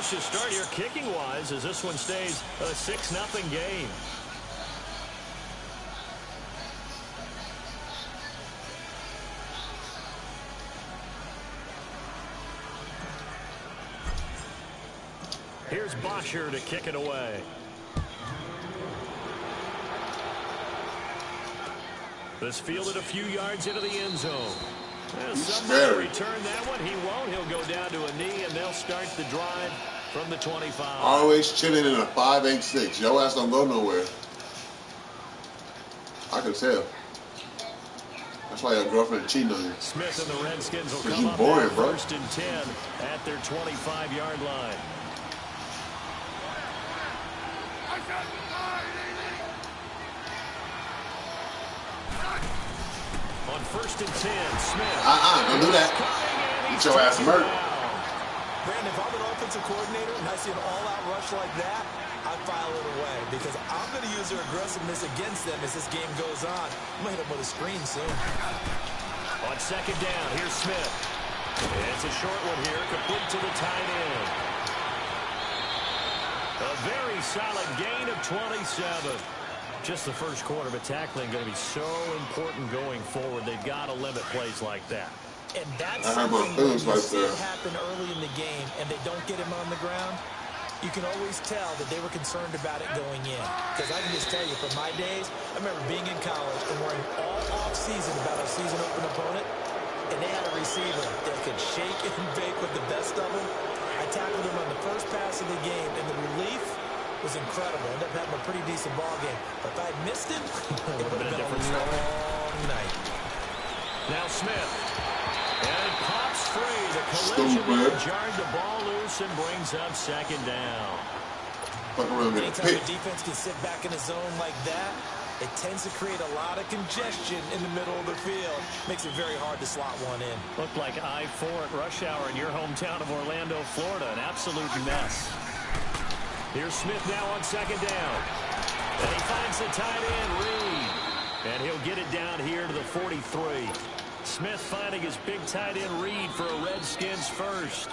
push to start here kicking-wise as this one stays a 6-0 game. Here's Bosher to kick it away. This fielded a few yards into the end zone. Somebody return that one. He won't. He'll go down to a knee, and they'll start the drive from the 25. Always chilling in a 5.86. Your ass don't go nowhere. I can tell. That's why your girlfriend cheating on you. Smith and the Redskins will come up first and 10 at their 25-yard line. On first and 10, Smith. Don't do that. Get your ass murdered. Brandon, if I'm an offensive coordinator and I see an all-out rush like that, I file it away because I'm going to use their aggressiveness against them as this game goes on. I'm going to hit them with a screen soon. On second down, here's Smith. It's a short one here, complete to the tight end. A very solid gain of 27. Just the first quarter, but tackling going to be so important going forward. They've got to limit plays like that. And that's something when you see it happen early in the game and they don't get him on the ground, you can always tell that they were concerned about it going in. Because I can just tell you, from my days, I remember being in college and worrying all off-season about our season-open opponent, and they had a receiver that could shake and bake with the best of them. I tackled him on the first pass of the game, and the relief was incredible. Ended up having a pretty decent ball game. But if I had missed him, it would have been a long night. Now Smith. And it pops free. The collision jarred the ball loose and brings up second down. Anytime a defense can sit back in a zone like that, it tends to create a lot of congestion in the middle of the field. Makes it very hard to slot one in. Looked like I-4 at rush hour in your hometown of Orlando, Florida. An absolute mess. Here's Smith now on second down. And he finds the tight end, Reed. And he'll get it down here to the 43. Smith finding his big tight end, Reed, for a Redskins first.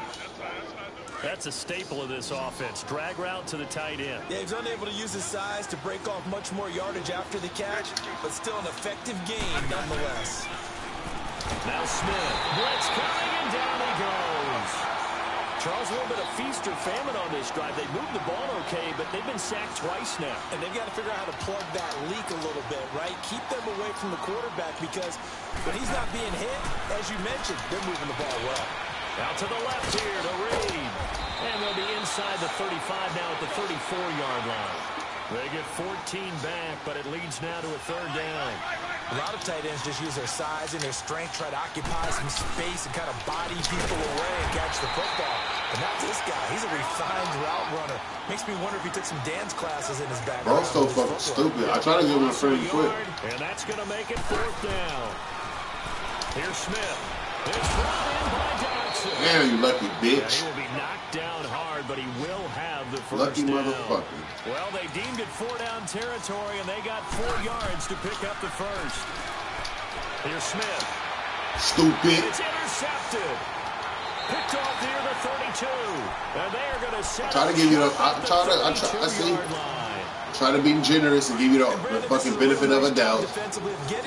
That's a staple of this offense. Drag route to the tight end. Yeah, he's unable to use his size to break off much more yardage after the catch, but still an effective gain nonetheless. Now Smith. Blitz coming, and down he goes. Charles, a little bit of feast or famine on this drive. They moved the ball okay, but they've been sacked twice now. And they've got to figure out how to plug that leak a little bit, right? Keep them away from the quarterback because when he's not being hit, as you mentioned, they're moving the ball well. Out to the left here to Reed. And they'll be inside the 35 now at the 34-yard line. They get 14 back, but it leads now to a third down. A lot of tight ends just use their size and their strength, try to occupy some space and kind of body people away and catch the football. But not this guy. He's a refined route runner. Makes me wonder if he took some dance classes in his background. Bro's so fucking stupid. I try to give him a pretty quick. And that's going to make it fourth down. Here's Smith. It's brought in by Dodson. Damn, you lucky bitch. Yeah, he will be knocked down hard, but he will have the first lucky down. Motherfucker. Well, they deemed it 4-down territory, and they got 4 yards to pick up the first. Here's Smith. Stupid. It's intercepted. Picked off near the 32. And they are going to set try to give you the. Try to be generous and give you the fucking benefit of a doubt.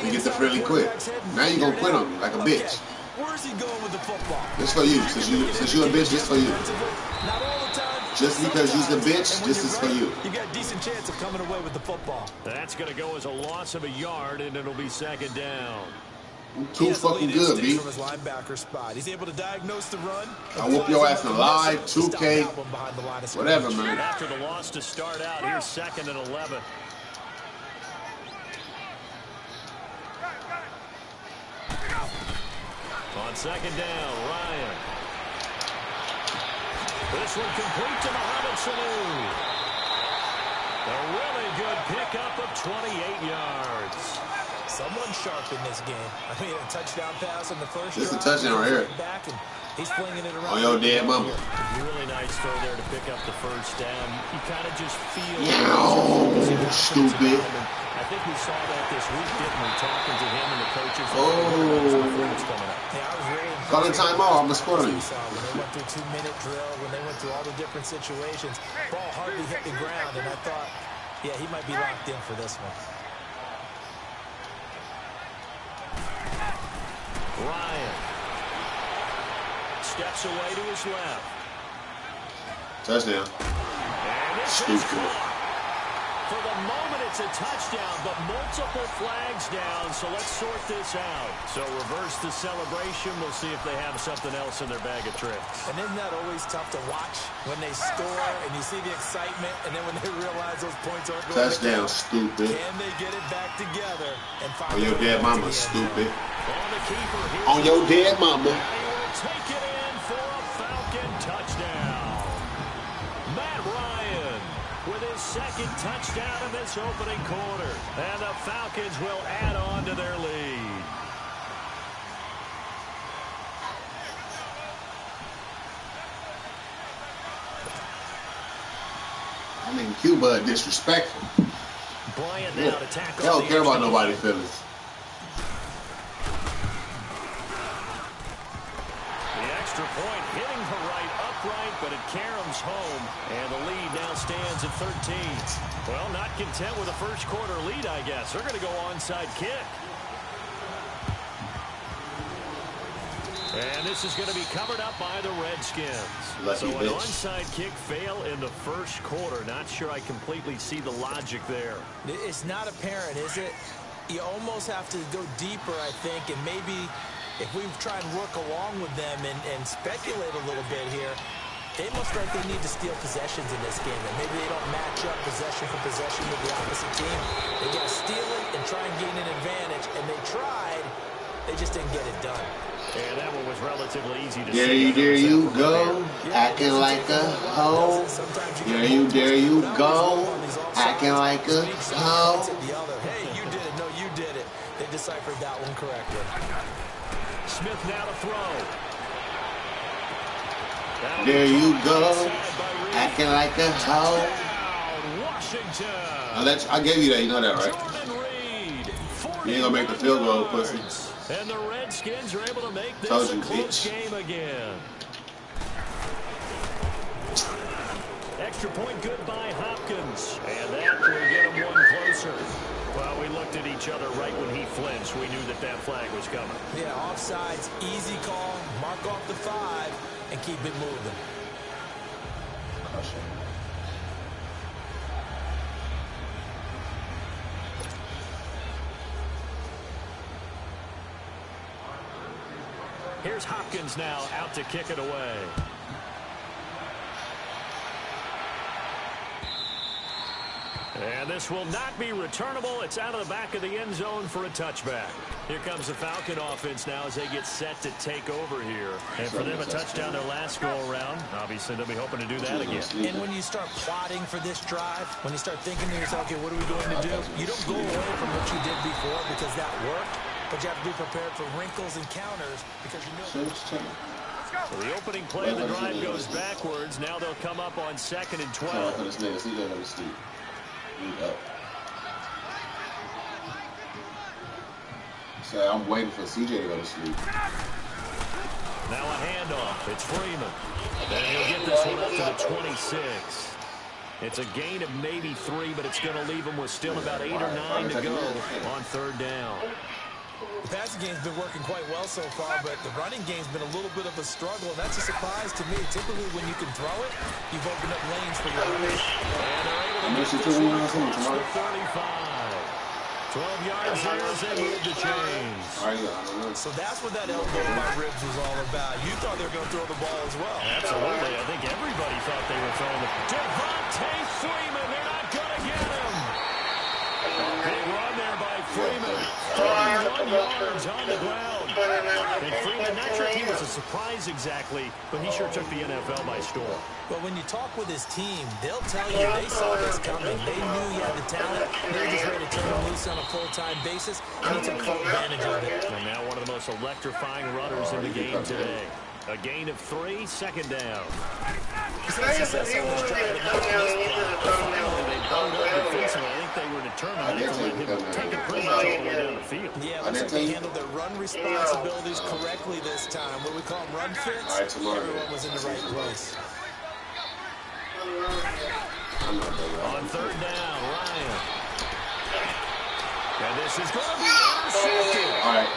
You get the friendly quit. Now you're going to quit on me like a bitch. Where's he going with the football? This for you. Since you're a bitch, this for you. Not all the time. Just because you're the bitch, this is for you. You got a decent chance of coming away with the football. That's going to go as a loss of a yard, and it'll be second down. Too fucking good, B. From his linebacker spot. He's able to diagnose the run. I whoop your ass in live, 2K, whatever, man. After the loss to start out, here's second and 11. On second down, Ryan. This one complete to Mohamed Sanu. A really good pickup of 28 yards. Someone sharp in this game. I mean, a touchdown pass on the first drive. Just a touchdown right here. Back and he's flinging it around. Oh, your dead mama. Really nice throw there to pick up the first down. You kind of just feel stupid. I think we saw that this week, didn't we? Talking to him and the coaches. Oh. Yeah, I was really Call a timeout. I'm scoring. When they went through 2-minute drill, when they went through all the different situations, ball hardly hit the ground, and I thought, yeah, he might be locked in for this one. Ryan steps away to his left. Touchdown. And this is caught. For the moment, it's a touchdown, but multiple flags down, so let's sort this out. So reverse the celebration. We'll see if they have something else in their bag of tricks. And isn't that always tough to watch when they score and you see the excitement, and then when they realize those points aren't going touchdown, to stupid. Can they get it back together and find on your dead mama, stupid. On the keeper here. On your dead mama. And he will take it in for a Falcon touchdown. Matt Ryan with his second touchdown in this opening quarter. And the Falcons will add on to their lead. I mean, qbud disrespectful. Bryant now to tackle. They don't care about nobody's feelings. The extra point hitting the right upright, but it caroms home. And the lead now stands at 13. Well, not content with a first quarter lead, I guess. They're going to go onside kick. And this is going to be covered up by the Redskins. Lucky so an bitch. onside kick fail in the first quarter. Not sure I completely see the logic there. It's not apparent, is it? You almost have to go deeper, I think, and maybe if we try and work along with them and speculate a little bit here, they most likely need to steal possessions in this game, and maybe they don't match up possession for possession with the opposite team. They got to steal it and try and gain an advantage, and they tried. They just didn't get it done. And that one was relatively easy to There you go, acting like a hoe. There you go, acting like a hoe. Hey, you did it. No, you did it. They deciphered that one correctly. Smith now to throw. There you go, acting like a hoe. Washington. I gave you that, you know that, right? Jordan Reed, You ain't gonna make the field goal, pussy. And the Redskins are able to make this Told a you, close bitch. game again. Extra point good by Hopkins. And that will get him one closer. Well, we looked at each other right when he flinched. We knew that flag was coming. Yeah, offsides, easy call, mark off the 5, and keep it moving. Here's Hopkins now out to kick it away. And this will not be returnable. It's out of the back of the end zone for a touchback. Here comes the Falcon offense now as they get set to take over here. And for them, a touchdown their last go-around. Obviously, they'll be hoping to do that again. And when you start plotting for this drive, when you start thinking to yourself, okay, what are we going to do? You don't go away from what you did before because that worked, but you have to be prepared for wrinkles and counters because you know. So the opening play of the drive goes backwards. Now they'll come up on 2nd and 12. So I'm waiting for CJ to go to sleep. Now a handoff. It's Freeman. And he'll get this one up to the 26. It's a gain of maybe 3, but it's going to leave him with still about 8 or 9 to go on 3rd down. The passing game's been working quite well so far, but the running game's been a little bit of a struggle, and that's a surprise to me. Typically, when you can throw it, you've opened up lanes for your runners. And they're able to get this one across the 35. 12 yards there as they move the chains. So that's what that elbow in my ribs was all about. You thought they were going to throw the ball as well. Absolutely. I think everybody thought they were throwing it. Devontae Freeman, they're not going to get him. Big run there by Freeman. 31 yards on the ground. And Freeman, not sure he was a surprise exactly, but he sure took the NFL by storm. But when you talk with his team, they'll tell you they saw this coming. They knew he had the talent. They were just ready to turn him loose on a full-time basis, and he took full advantage of it. And now one of the most electrifying runners in the game today. A gain of 3, 2nd down. He's had success on this drive, but not on this drive. Finally, they bowed up defensively. I think they were determined to let him take it pretty much all the way down the field. Yeah, it looks like they handled their run responsibilities correctly this time. What we call them run fits, everyone was in the right place. On third down, Ryan. And this is going to be intercepted. All right.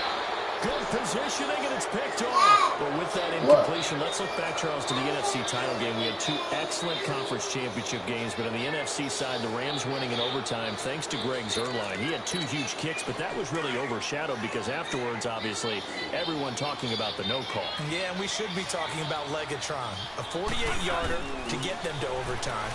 Good positioning, and it's picked off. But with that incompletion, let's look back, Charles, to the NFC title game. We had two excellent conference championship games, but on the NFC side, the Rams winning in overtime thanks to Greg Zuerlein. He had two huge kicks, but that was really overshadowed because afterwards, obviously, everyone talking about the no call. Yeah, and we should be talking about Legatron. A 48-yarder to get them to overtime.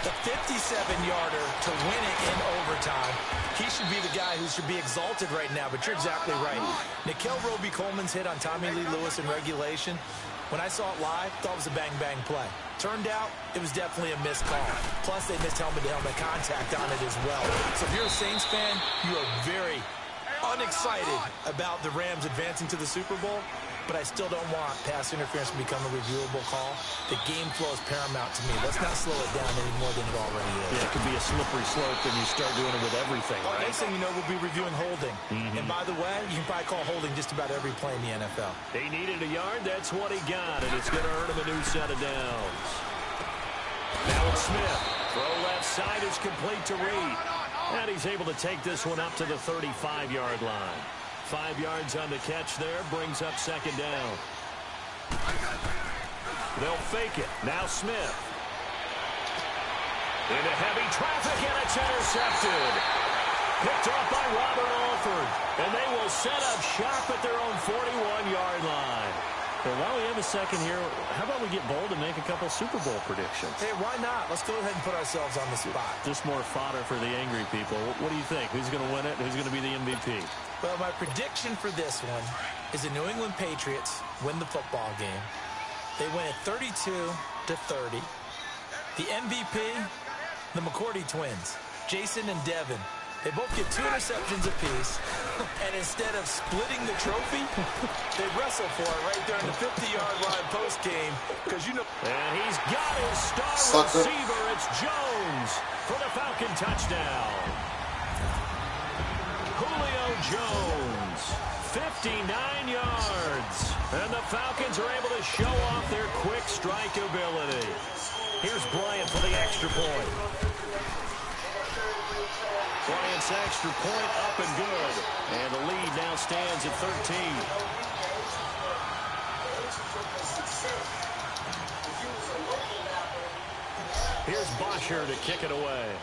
The 57-yarder to win it in overtime. He should be the guy who should be exalted right now, but you're exactly right. Nikel Roby-Coleman's hit on Tommy Lee Lewis in regulation. When I saw it live, thought it was a bang-bang play. Turned out, it was definitely a missed call. Plus, they missed helmet-to-helmet contact on it as well. So if you're a Saints fan, you are very unexcited about the Rams advancing to the Super Bowl. But I still don't want pass interference to become a reviewable call. The game flow is paramount to me. Let's not slow it down any more than it already is. Yeah, it could be a slippery slope, and you start doing it with everything, right? Next thing you know, we'll be reviewing holding. And by the way, you can probably call holding just about every play in the NFL. He needed a yard. That's what he got, and it's going to earn him a new set of downs. Now it's Smith. Throw left side is complete to Reed. And he's able to take this one up to the 35-yard line. 5 yards on the catch there, brings up second down. They'll fake it. Now Smith. Into heavy traffic, and it's intercepted. Picked off by Robert Alford. And they will set up shop at their own 41-yard line. Well, while we have a second here, how about we get bold and make a couple Super Bowl predictions? Hey, why not? Let's go ahead and put ourselves on the spot. Just more fodder for the angry people. What do you think? Who's going to win it? Who's going to be the MVP? Well, my prediction for this one is the New England Patriots win the football game. They win it 32-30. The MVP, the McCourty twins, Jason and Devin. They both get 2 interceptions apiece, and instead of splitting the trophy, they wrestle for it right there on the 50-yard line post-game, because you know. And he's got his star receiver. It's Jones for the Falcon touchdown. Julio Jones, 59 yards. And the Falcons are able to show off their quick strike ability. Here's Bryant for the extra point. Bryant's extra point up and good. And the lead now stands at 13. Here's Bosher to kick it away.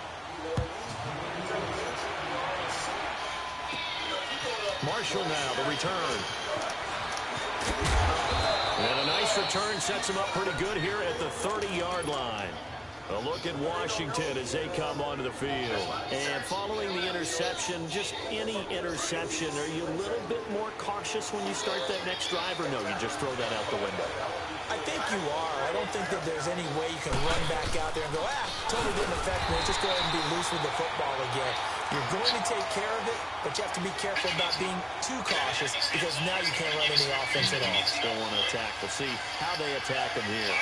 Marshall now, the return. And a nice return sets him up pretty good here at the 30-yard line. A look at Washington as they come onto the field. And following the interception, just any interception, are you a little bit more cautious when you start that next drive, or no, you just throw that out the window? I think you are. I don't think that there's any way you can run back out there and go, totally didn't affect me. Just go ahead and be loose with the football again. You're going to take care of it, but you have to be careful about being too cautious because now you can't run any offense at all. Still want to attack. We'll see how they attack him here.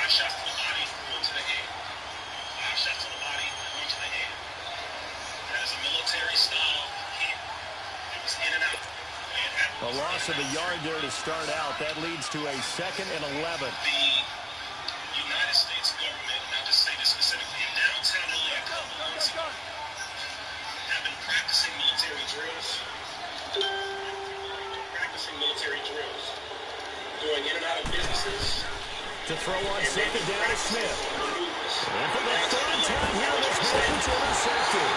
A loss of a yard there to start out. That leads to a 2nd and 11. The United States government, and I'll just say this specifically, in downtown LA a couple months ago, have been practicing military drills. Going in and out of businesses. To throw on second down to Smith. And for the third time here, this is intercepted.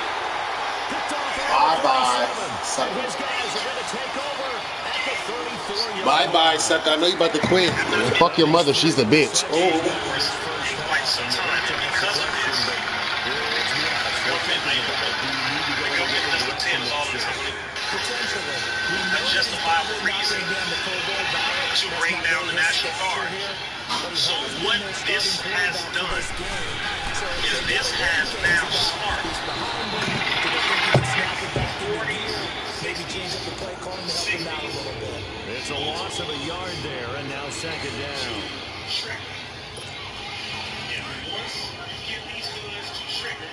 Picked off Bye-bye, sucker. His guys are going to take over at the 34-yard line. Bye-bye, sucker. I know you about to quit. Fuck your mother. She's a bitch. Oh. Quite some time. And because of this, one midnight, we go get this with Tim's all the time. A justifiable reason to bring down the National Guard. So what this has done is this has now sparked 60. It's a loss of a yard there, and now second down. Once you get these hoods to trigger,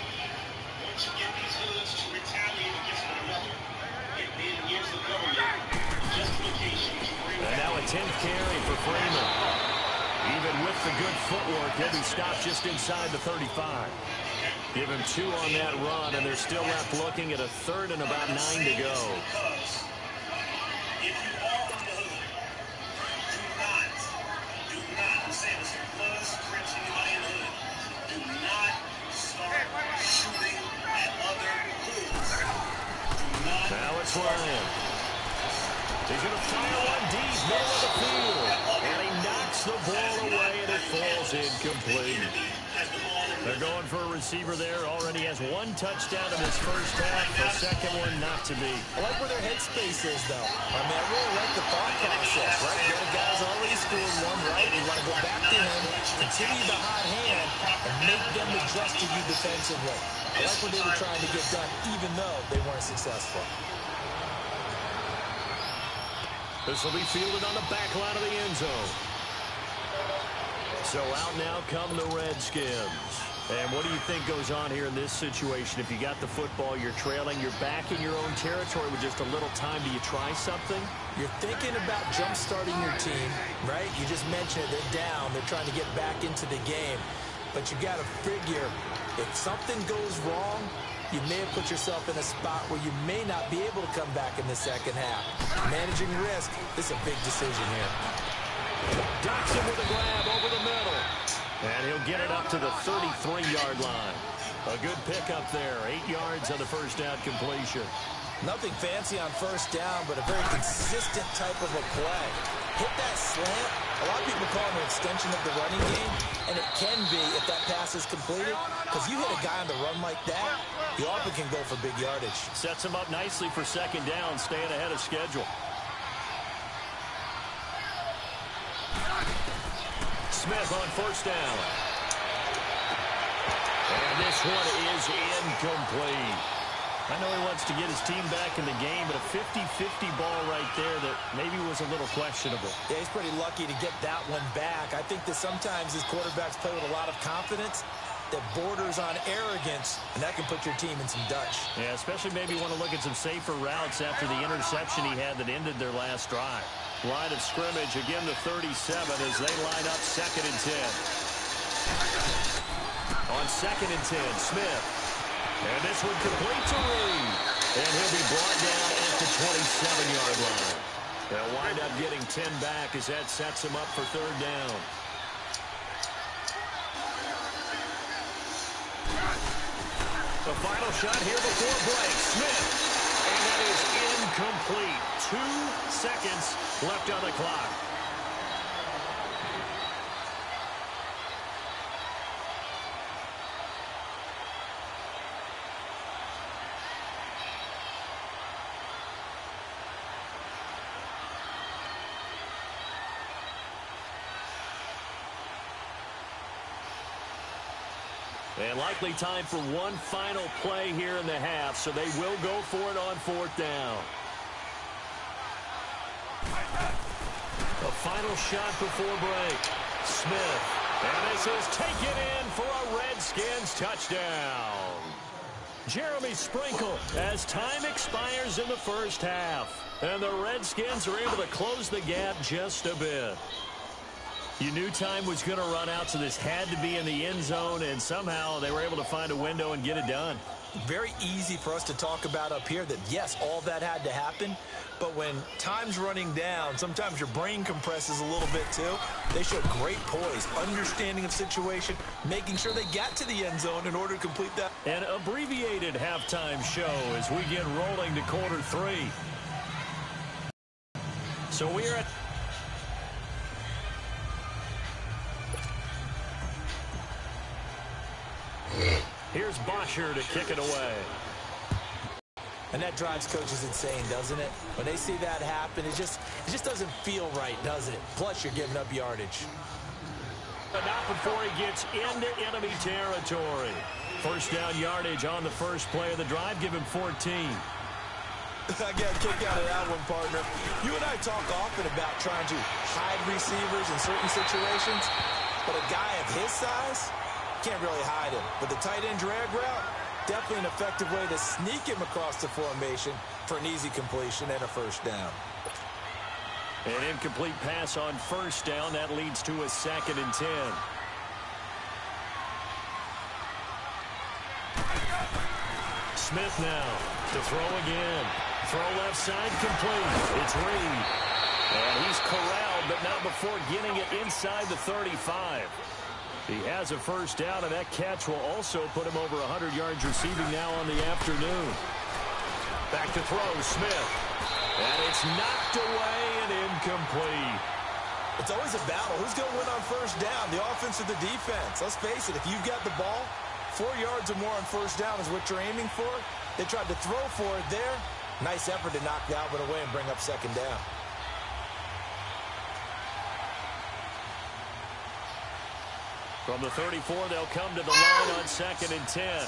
once you get these hoods to retaliate with the good footwork, he'll be stopped just inside the 35. Give him 2 on that run, and they're still left looking at a 3rd and about 9 to go. If you are from the hood, do not, I'm saying this for Bloods, Crips, anybody in the hood, do not start shooting at other hoods. Now it's Ryan. He's going to fire one deep, middle of the field. And he knocks the ball away, and it falls incomplete. They're going for a receiver there. Already has 1 touchdown in his first half. The second one not to be. I like where their headspace is, though. I mean, I really like the thought process, right? The other guy's already scored 1, right? You want to go back to him, continue the hot hand, and make them adjust to you defensively. I like what they were trying to get done, even though they weren't successful. This will be fielded on the back line of the end zone. So out now come the Redskins. And what do you think goes on here in this situation? If you got the football, you're trailing, you're back in your own territory with just a little time. Do you try something? You're thinking about jump-starting your team, right? You just mentioned it. They're down. They're trying to get back into the game. But you got to figure, if something goes wrong, you may have put yourself in a spot where you may not be able to come back in the second half. Managing risk, this is a big decision here. Docks him with a grab over the middle. And he'll get it up to the 33-yard line. A good pickup there. 8 yards on the first down completion. Nothing fancy on first down, but a very consistent type of a play. Hit that slant. A lot of people call it an extension of the running game, and it can be if that pass is completed, because you hit a guy on the run like that, you often can go for big yardage. Sets him up nicely for second down, staying ahead of schedule. Smith on first down. And this one is incomplete. I know he wants to get his team back in the game, but a 50-50 ball right there that maybe was a little questionable. Yeah, he's pretty lucky to get that one back. I think that sometimes his quarterbacks play with a lot of confidence that borders on arrogance, and that can put your team in some Dutch. Yeah, especially maybe want to look at some safer routes after the interception he had that ended their last drive. Line of scrimmage, again the 37 as they line up 2nd and 10. On 2nd and 10, Smith. And this one complete to Reed. And he'll be brought down at the 27-yard line. They'll wind up getting 10 back as that sets him up for 3rd down. The final shot here before break. Smith. And that is incomplete. 2 seconds left on the clock. And likely time for one final play here in the half, so they will go for it on 4th down. The final shot before break. Smith. And this is taken in for a Redskins touchdown. Jeremy Sprinkle as time expires in the first half. And the Redskins are able to close the gap just a bit. You knew time was going to run out, so this had to be in the end zone, and somehow they were able to find a window and get it done. Very easy for us to talk about up here that, yes, all that had to happen, but when time's running down, sometimes your brain compresses a little bit too. They showed great poise, understanding of situation, making sure they got to the end zone in order to complete that. An abbreviated halftime show as we get rolling to quarter 3. So we're at... Here's Bosher to kick it away. And that drives coaches insane, doesn't it? When they see that happen, it just doesn't feel right, does it? Plus, you're giving up yardage. But not before he gets into enemy territory. First down yardage on the first play of the drive. Give him 14. I got a kick out of that one, partner. You and I talk often about trying to hide receivers in certain situations, but a guy of his size can't really hide him. But the tight end drag route, definitely an effective way to sneak him across the formation for an easy completion and a first down. An incomplete pass on first down. That leads to a 2nd and 10. Smith now to throw again. Throw left side complete. It's Reed. And he's corralled, but not before getting it inside the 35. He has a first down, and that catch will also put him over 100 yards receiving now on the afternoon. Back to throw, Smith. And it's knocked away and incomplete. It's always a battle. Who's going to win on first down, the offense or the defense? Let's face it, if you've got the ball, 4 yards or more on first down is what you're aiming for. They tried to throw for it there. Nice effort to knock Dalvin away and bring up 2nd down. From the 34, they'll come to the line on 2nd and 10.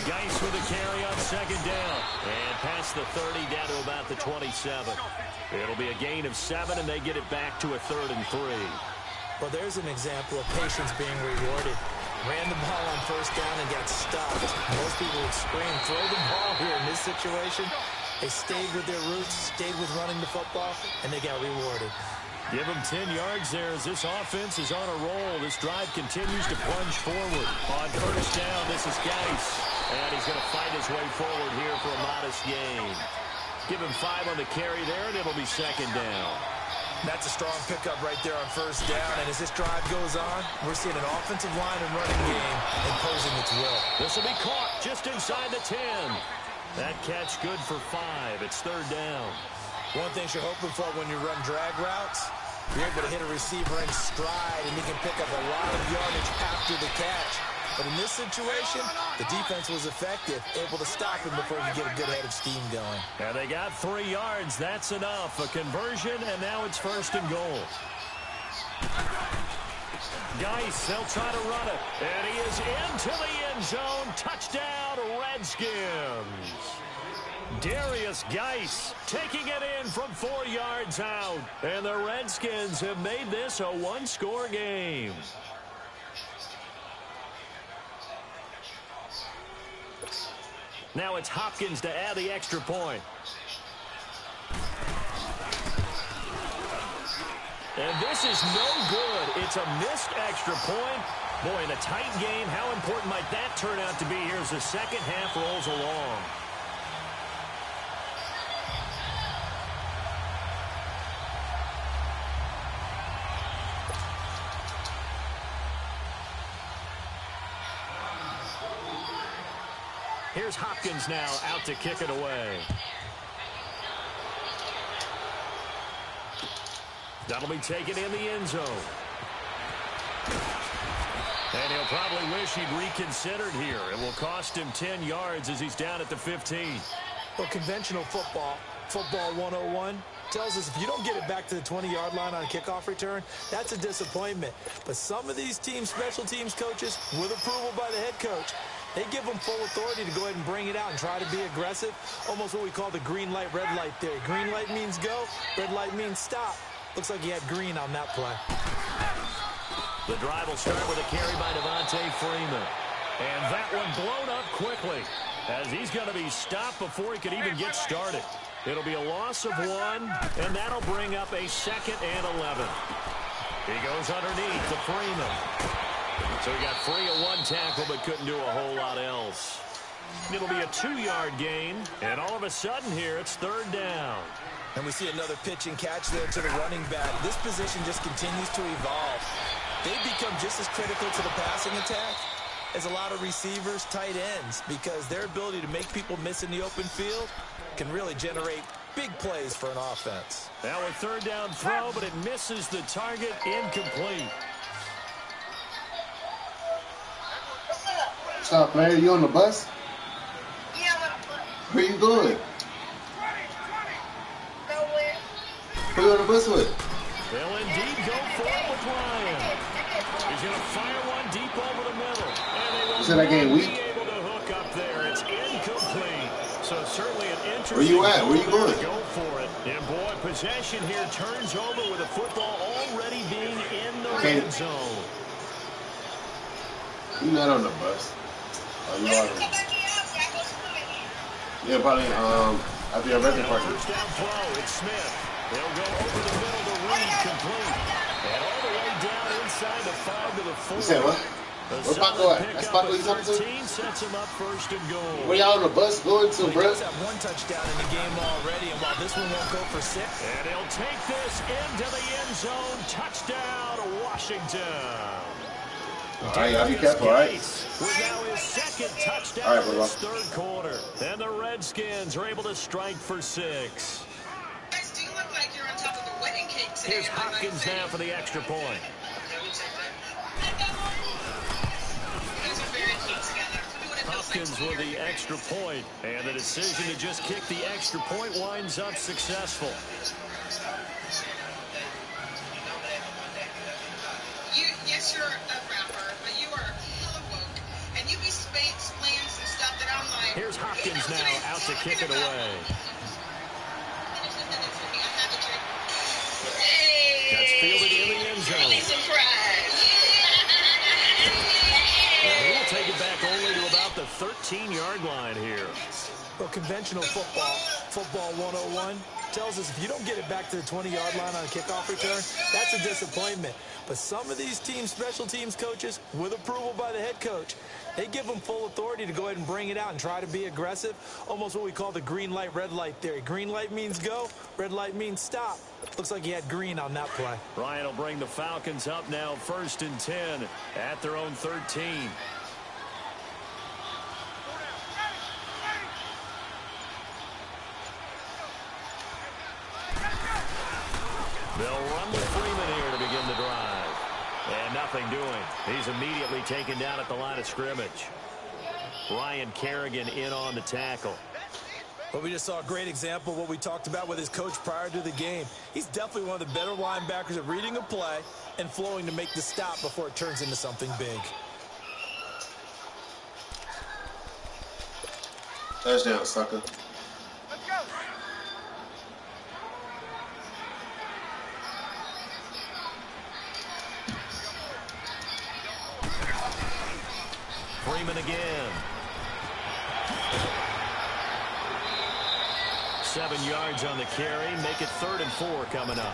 Geis with a carry on 2nd down. And past the 30 down to about the 27. It'll be a gain of 7, and they get it back to a 3rd and 3. Well, there's an example of patience being rewarded. Ran the ball on first down and got stuffed. Most people would scream, throw the ball here in this situation. They stayed with their roots, stayed with running the football, and they got rewarded. Give them 10 yards there as this offense is on a roll. This drive continues to plunge forward. On first down, this is Geis. And he's going to fight his way forward here for a modest gain. Give him 5 on the carry there, and it'll be 2nd down. That's a strong pickup right there on first down. And as this drive goes on, we're seeing an offensive line and running game imposing its will. This will be caught just inside the 10. That catch good for 5. It's 3rd down. One thing you're hoping for when you run drag routes, you're able to hit a receiver in stride, and he can pick up a lot of yardage after the catch. But in this situation, the defense was effective, able to stop him before he could get a good head of steam going. And they got 3 yards. That's enough. A conversion, and now it's 1st and goal. Geis, they'll try to run it. And he is into the end zone. Touchdown, Redskins. Darius Geis taking it in from 4 yards out. And the Redskins have made this a 1-score game. Now it's Hopkins to add the extra point. And this is no good. It's a missed extra point. Boy, in a tight game, how important might that turn out to be here as the second half rolls along? Here's Hopkins now out to kick it away. That'll be taken in the end zone. And he'll probably wish he'd reconsidered here. It will cost him 10 yards as he's down at the 15. Well, conventional football 101, tells us if you don't get it back to the 20-yard line on a kickoff return, that's a disappointment. But some of these teams, special teams coaches, with approval by the head coach, they give them full authority to go ahead and bring it out and try to be aggressive. Almost what we call the green light, red light theory. Green light means go, red light means stop. Looks like he had green on that play. The drive will start with a carry by Devontae Freeman. And that one blown up quickly as he's going to be stopped before he could even get started. It'll be a loss of 1, and that'll bring up a 2nd and 11. He goes underneath to Freeman. So he got free of 1 tackle but couldn't do a whole lot else. It'll be a 2-yard gain, and all of a sudden here it's 3rd down. And we see another pitch and catch there to the running back. This position just continues to evolve. They've become just as critical to the passing attack as a lot of receivers, tight ends, because their ability to make people miss in the open field can really generate big plays for an offense. Now a 3rd down throw, but it misses the target, incomplete. What's up, player? You on the bus? Yeah, I'm on the bus. Where you going? Nowhere. Who you on the bus with? They'll indeed go for it with Ryan. He's going to fire one deep over the middle. And they will Said I gained not weak. be able to hook up there. It's incomplete. So certainly an interesting Where you at? Where you goal going? to go for it. And boy, possession here turns over with the football already being in the Okay. red zone. You not on the bus. Oh, you are. Yeah, probably after your birthday party. First down throw, it's Smith. They'll go over the middle to Reed, complete. And all the way down inside the 5 to the 4. You said what? Where's Paco at? That's Paco you talking to? 13 sets him up first and goal. Where y'all on the bus going to, bro? He does have one touchdown in the game already, and while this one won't go for 6. And he'll take this into the end zone. Touchdown, Washington. All right, y'all be careful, all right? With now his second touchdown in his third quarter. And the Redskins are able to strike for 6. Guys, do you look like you're on top of a wedding cake today? Here's Hopkins now for the extra point. Hopkins with the extra point, and the decision to just kick the extra point winds up successful. Yes, you're a rapper, but you are hella woke, and you be explaining some stuff that I'm like. Here's Hopkins now out to kick it away. That's fielded in the end zone. Really surprised. And he will take it back only to about the 13-yard line here. Well, conventional football 101, tells us if you don't get it back to the 20-yard line on a kickoff return, that's a disappointment. But some of these teams, special teams coaches, with approval by the head coach, they give them full authority to go ahead and bring it out and try to be aggressive, almost what we call the green light, red light theory. Green light means go, red light means stop. Looks like he had green on that play. Ryan will bring the Falcons up now, 1st and 10 at their own 13. They'll run with Freeman here to begin the drive. And nothing doing. He's immediately taken down at the line of scrimmage. Ryan Kerrigan in on the tackle. Well, we just saw a great example of what we talked about with his coach prior to the game. He's definitely one of the better linebackers at reading a play and flowing to make the stop before it turns into something big. Touchdown, sucker. Let's go. Freeman again. 7 yards on the carry. Make it 3rd and 4 coming up.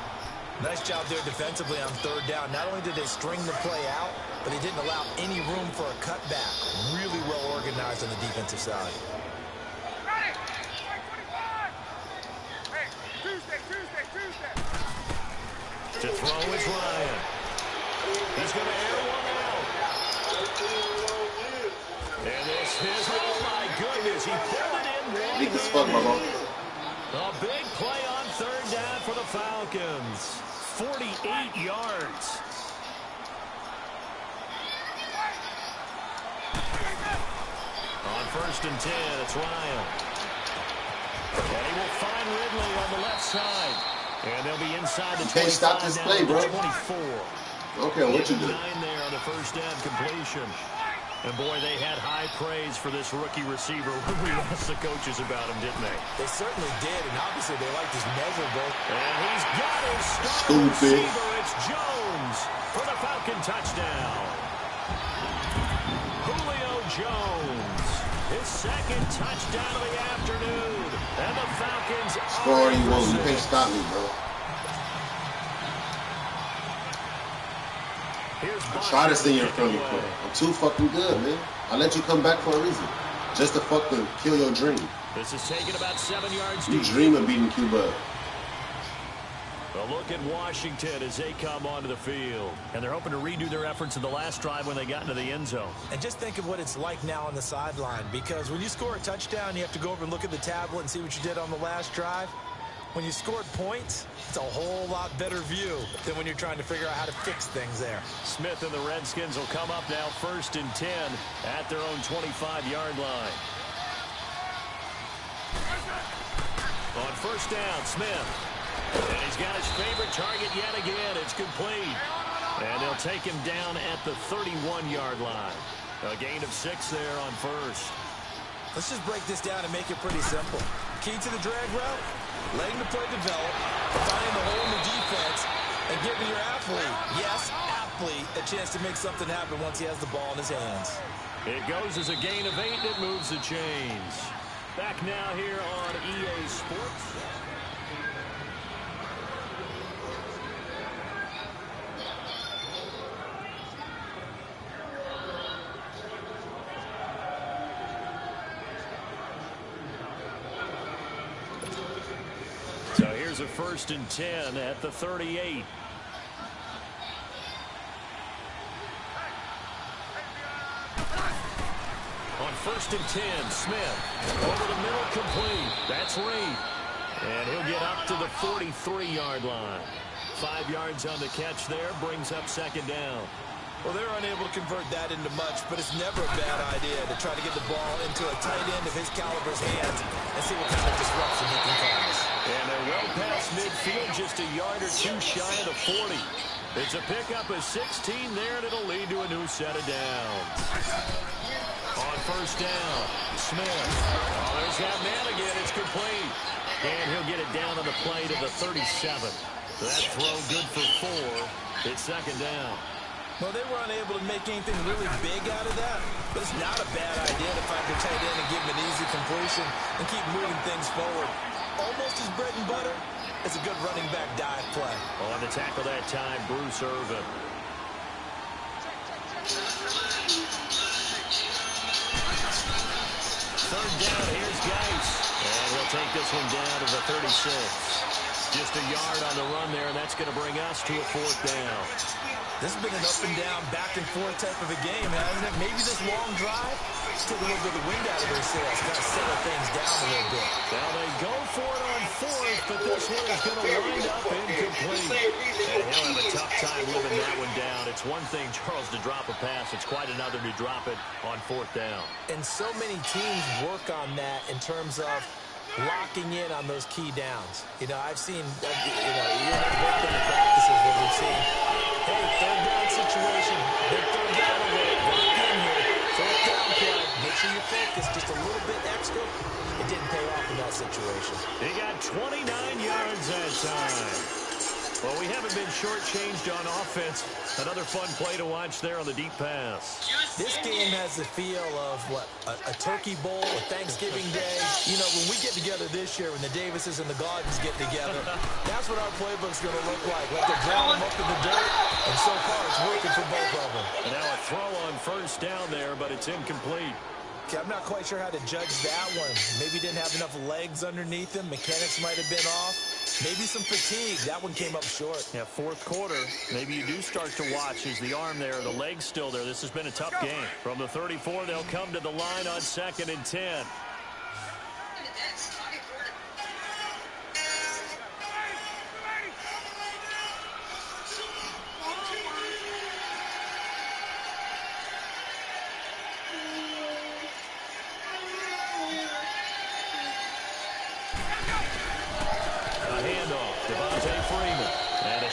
Nice job there defensively on 3rd down. Not only did they string the play out, but they didn't allow any room for a cutback. Really well organized on the defensive side. To throw is Ryan. He's going to air one out. And this is, oh my goodness, he pulled it in one. Big as fuck, my bro. A big play on 3rd down for the Falcons. 48 yards. On 1st and 10, it's Ryan. And he will find Ridley on the left side. And they'll be inside the 25. Can't stop this play, bro. 24. Okay, what you do? 9 there on the 1st down completion. And boy, they had high praise for this rookie receiver when we asked the coaches about him, didn't they? They certainly did, and obviously they liked his measurable. And he's got his star Stupid. receiver. It's Jones for the Falcon touchdown. Julio Jones, his 2nd touchdown of the afternoon. And the Falcons Score you won't. You can't stop me, bro. Try to stay in front of me, bro. I'm too fucking good, man. I let you come back for a reason. Just to fucking kill your dream. This is taking about 7 yards You deep. dream of beating qbud. A look at Washington as they come onto the field. And they're hoping to redo their efforts in the last drive when they got into the end zone. And just think of what it's like now on the sideline, because when you score a touchdown, you have to go over and look at the tablet and see what you did on the last drive. When you scored points, it's a whole lot better view than when you're trying to figure out how to fix things there. Smith and the Redskins will come up now 1st and 10 at their own 25-yard line. On 1st down, Smith. And he's got his favorite target yet again. It's complete. And they'll take him down at the 31-yard line. A gain of 6 there on 1st. Let's just break this down and make it pretty simple. Key to the drag route, letting the play develop, finding the hole in the defense, and giving your athlete, yes, athlete, a chance to make something happen once he has the ball in his hands. It goes as a gain of 8. It moves the chains. Back now here on EA Sports. So here's a 1st and 10 at the 38. On 1st and 10, Smith over the middle, complete. That's Reed. And he'll get up to the 43-yard line. 5 yards on the catch there, brings up 2nd down. Well, they're unable to convert that into much, but it's never a bad idea to try to get the ball into a tight end of his caliber's hands and see what kind of disruption he can cause. And they're well past midfield, just a yard or 2 shy of the 40. It's a pickup of 16 there, and it'll lead to a new set of downs. On 1st down, Smith. Oh, there's that man again. It's complete. And he'll get it down on the play to the 37. That throw good for 4. It's 2nd down. Well, they were unable to make anything really big out of that, but it's not a bad idea to find their tight end and give him an easy completion and keep moving things forward. Almost his bread and butter. It's a good running back dive play. On the tackle that time, Bruce Irvin. Third down, here's Geis. And he'll take this one down to the 36. Just a yard on the run there, and that's going to bring us to a 4th down. This has been an up and down, back and forth type of a game, hasn't it? Maybe this long drive took a little bit of the wind out of their sails, kind of settle things down a little bit. Well, they go for it on 4th, but this one is going to wind up incomplete. And he'll have a tough time living that one down. It's one thing, Charles, to drop a pass. It's quite another to drop it on 4th down. And so many teams work on that in terms of locking in on those key downs. You know, I've seen, you're not working in practices when we've seen, hey, 3rd down situation, big 3rd down away, lock in here, 4th down play, make sure you focus just a little bit extra. It didn't pay off in that situation. He got 29 yards that time. Well, we haven't been shortchanged on offense. Another fun play to watch there on the deep pass. This game has the feel of, what, a turkey bowl, a Thanksgiving day. You know, when we get together this year, when the Davises and the Gaudens get together, that's what our playbook's going to look like. Like they're drowning them up in the dirt, and so far it's working for both of them. And now a throw on 1st down there, but it's incomplete. Okay, I'm not quite sure how to judge that one. Maybe didn't have enough legs underneath him. Mechanics might have been off. Maybe some fatigue. That one came up short. Yeah, 4th quarter. Maybe you do start to watch. Is the arm there, the leg's still there. This has been a tough game. From the 34, they'll come to the line on 2nd and 10.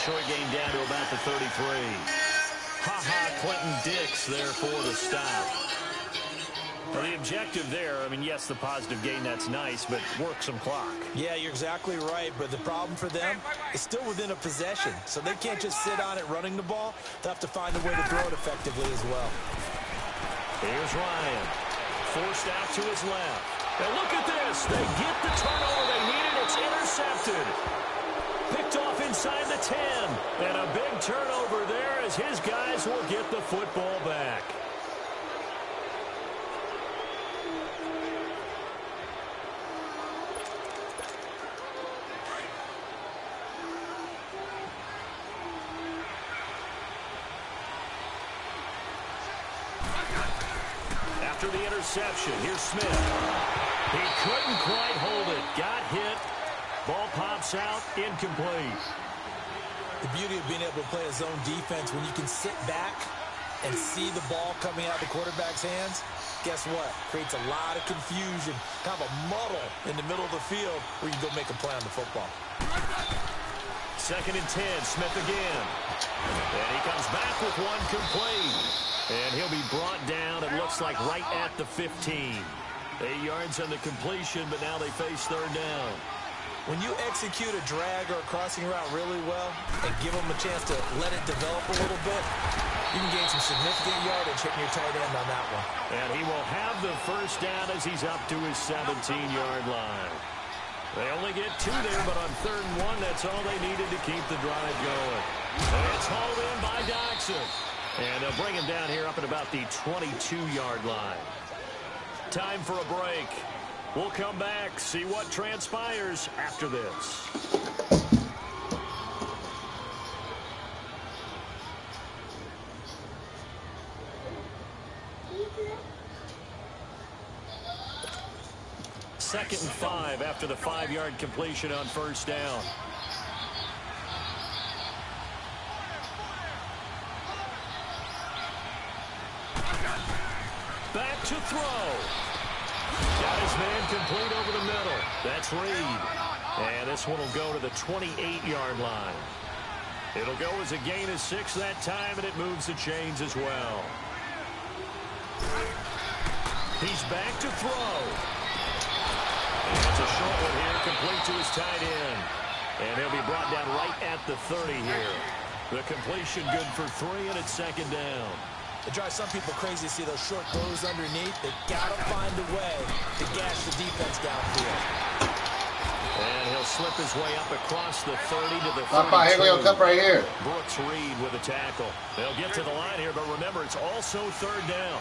Short game down to about the 33. Clinton Dix there for the stop. Well, the objective there, I mean, yes, the positive gain, that's nice, but work some clock. Yeah, you're exactly right, but the problem for them is still within a possession, so they can't just sit on it running the ball. They'll have to find a way to throw it effectively as well. Here's Ryan. Forced out to his left. And look at this. They get the turnover they needed. It's intercepted. Picked off inside the 10. And a big turnover there as his guys will get the football back. After the interception, here's Smith. He couldn't quite hold it. Got hit. Ball pops out, incomplete. The beauty of being able to play a zone defense when you can sit back and see the ball coming out of the quarterback's hands, guess what? Creates a lot of confusion, kind of a muddle in the middle of the field where you go make a play on the football. 2nd and 10, Smith again. And he comes back with one complete. And he'll be brought down, it looks like, right at the 15. 8 yards on the completion, but now they face 3rd down. When you execute a drag or a crossing route really well and give them a chance to let it develop a little bit, you can gain some significant yardage hitting your tight end on that one. And he will have the first down as he's up to his 17-yard line. They only get 2 there, but on 3rd and 1, that's all they needed to keep the drive going. And it's hauled in by Doxson. And they'll bring him down here up at about the 22-yard line. Time for a break. We'll come back, see what transpires after this. Second and 5 after the 5-yard completion on 1st down. Back to throw. Got his man complete over the middle. That's Reed. And this one will go to the 28-yard line. It'll go as a gain of 6 that time, and it moves the chains as well. He's back to throw. And it's a short one here, complete to his tight end. And he'll be brought down right at the 30 here. The completion good for 3, and it's 2nd down. It drives some people crazy to see those short throws underneath. They got to find a way to gash the defense downfield. And he'll slip his way up across the 30 to the 32. Here we go, cup right here. Brooks Reed with a tackle. They'll get to the line here, but remember, it's also 3rd down.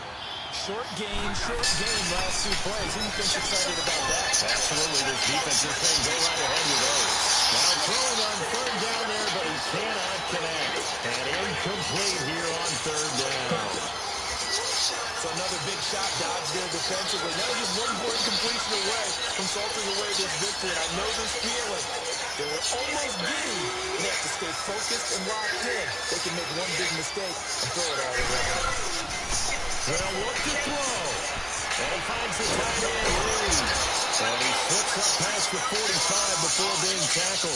Short game last 2 plays. Who thinks excited about that? Absolutely, this defense is saying go right ahead with those. Now throwing on 3rd down there, but he cannot connect. And incomplete here on 3rd down. So another big shot dodged there defensively. Now just one more incompletion away from salting away this victory. And I know this feeling. They were almost giddy. They have to stay focused and locked in. They can make one big mistake and throw it all away. They'll look to throw. And he finds the tight end, Reed. And he slips up past the 45 before being tackled.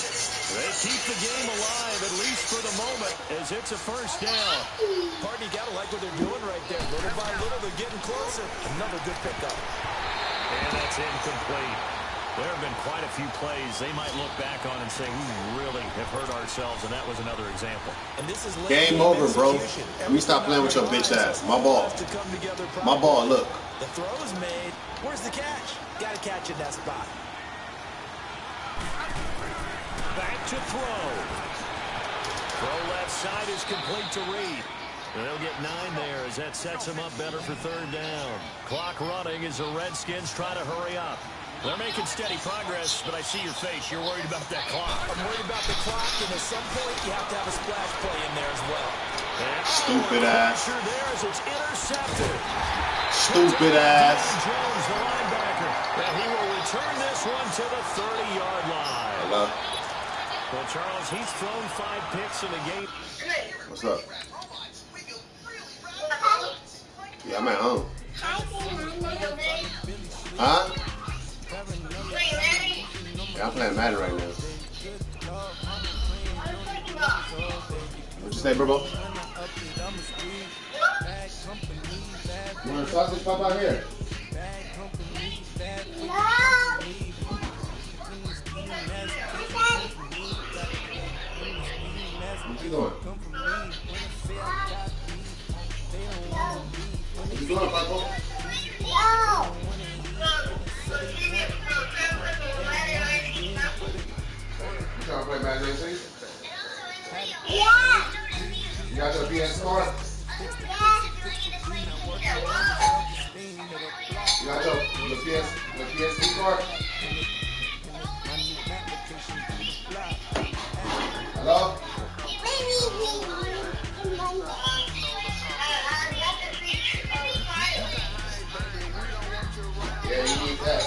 They keep the game alive, at least for the moment, as it's a 1st down. Pardon, you got to like what they're doing right there. Little by little, they're getting closer. Another good pickup. And that's incomplete. There have been quite a few plays they might look back on and say, we really have hurt ourselves, and that was another example. And this is game over, bro. We stop playing with your bitch ass. My ball. My ball, look. The throw is made. Where's the catch? Got to catch in that spot. Back to throw. Throw left side is complete to Reed. And they'll get 9 there as that sets him up better for 3rd down. Clock running as the Redskins try to hurry up. They're making steady progress, but I see your face. You're worried about that clock. I'm worried about the clock, and at some point, you have to have a splash play in there as well. Stupid ass. There as it's intercepted. Stupid ass. Jones, the linebacker. And he will return this one to the 30-yard line. Hello. Well, Charles, he's thrown 5 picks in the game. What's up? Yeah, I'm at home. Huh? Yeah, I'm playing Madden right now. What you say, bro? You want a sausage pop out here? What you doing? What you doing, Paco? You trying to play Madden 18? Yeah. You got your PS4? You got your PS4 card? Hello? Yeah, you need that.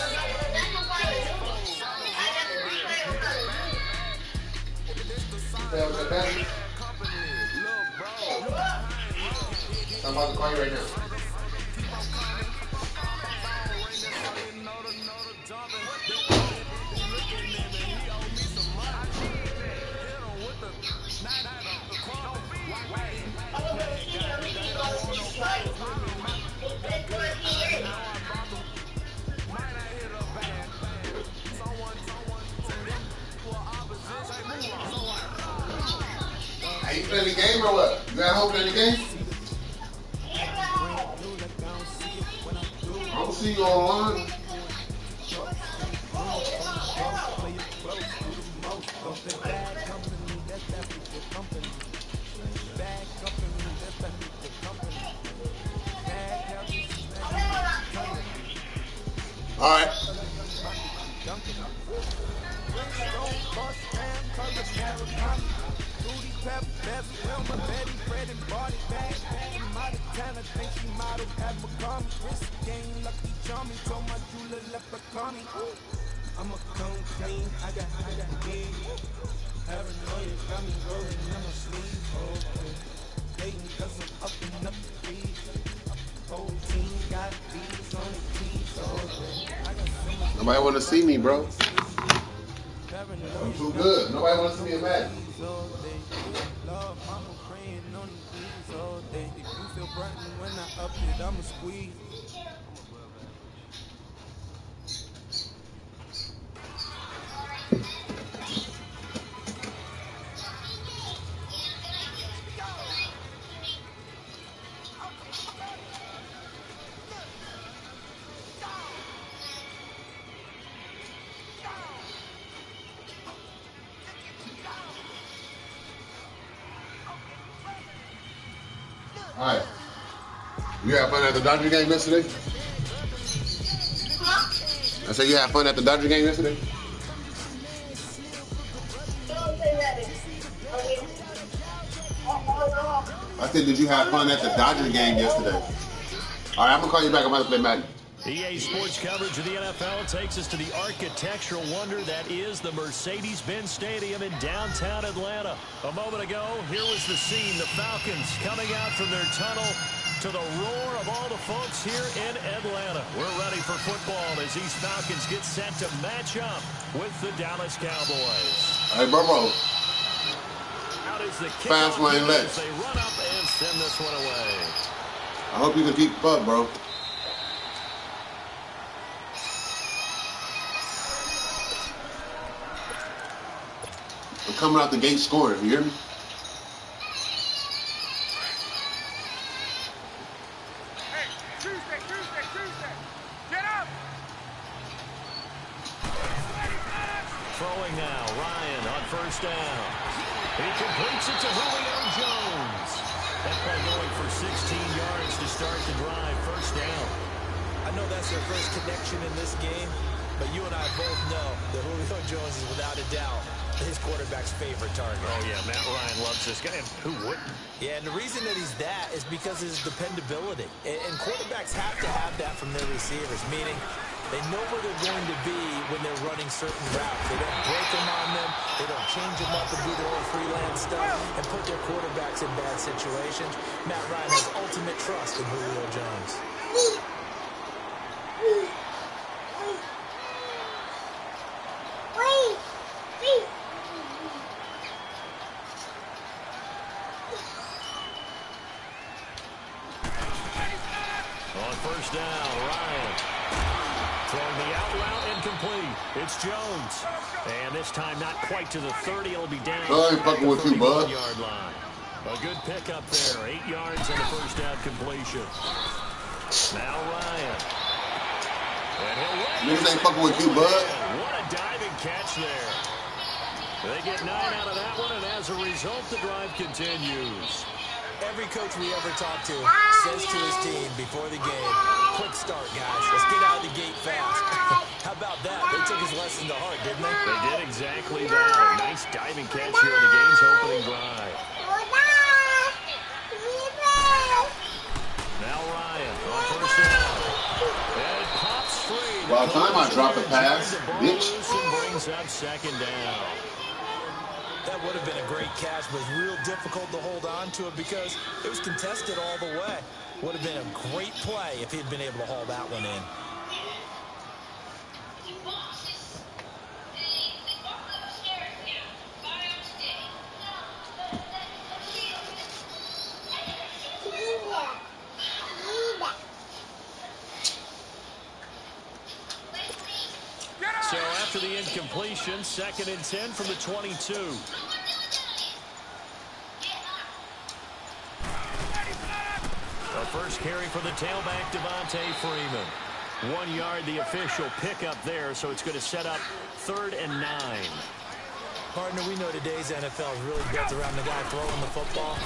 That was the best. I'm about to call you right now. Are you playing the game or what? You at home playing the game? I don't see you online. All right. I'm a come clean, I got big. Paranoia got me rolling in my sleeve. Hating cause I'm up and up the trees. Whole team got bees on the keys. Nobody want to see me, bro. I'm too good. Nobody want to see me in Madden. Love, mama praying on the knees all day. If you feel burning when I up it, I'ma squeeze. All right. You had fun at the Dodger game yesterday? I said you had fun at the Dodger game yesterday? I said, did you have fun at the Dodger game yesterday? All right, I'm going to call you back. I'm about to play Madden. EA Sports coverage of the NFL takes us to the architectural wonder that is the Mercedes-Benz Stadium in downtown Atlanta. A moment ago, here was the scene. The Falcons coming out from their tunnel to the roar of all the folks here in Atlanta. We're ready for football as these Falcons get set to match up with the Dallas Cowboys. Hey, bro. Out is the Fast lane left. They run up and send this one away. I hope you can keep up, bro. I'm coming out the gate scoring, you hear me? Hey, Tuesday, get up! Throwing now, Ryan on first down. He completes it to Julio Jones. That play going for 16 yards to start the drive, first down. I know that's their first connection in this game, but you and I both know that Julio Jones is without a doubt his quarterback's favorite target. Oh, yeah, Matt Ryan loves this guy. And who wouldn't? Yeah, and the reason that he's that is because of his dependability. And quarterbacks have to have that from their receivers, meaning they know where they're going to be when they're running certain routes. They don't break them on them. They don't change them up and do their own freelance stuff and put their quarterbacks in bad situations. Matt Ryan has ultimate trust in Julio Jones. On first down, Ryan throwing the out route incomplete. It's Jones. And this time not quite to the 30. It'll be down I ain't fucking with you, bud. 31-yard line. A good pickup there. 8 yards on the first down completion. Now Ryan. And he'll Niggas ain't fucking with you, bud. What a diving catch there. They get 9 out of that one, and as a result, the drive continues. Every coach we ever talk to says to his team before the game, quick start, guys. Let's get out of the gate fast. How about that? They took his lesson to heart, didn't they? They did exactly that. A nice diving catch here in the game's opening drive. Now Ryan on first down. And it pops free. About time I dropped the pass, bitch. And brings up second down. That would have been a great catch, but it was real difficult to hold on to it because it was contested all the way. Would have been a great play if he'd been able to haul that one in. So after the incompletion, 2nd and 10 from the 22. first carry for the tailback, Devontae Freeman. 1 yard, the official pickup there, so it's going to set up 3rd and 9. Partner, we know today's NFL is really built around the guy throwing the football.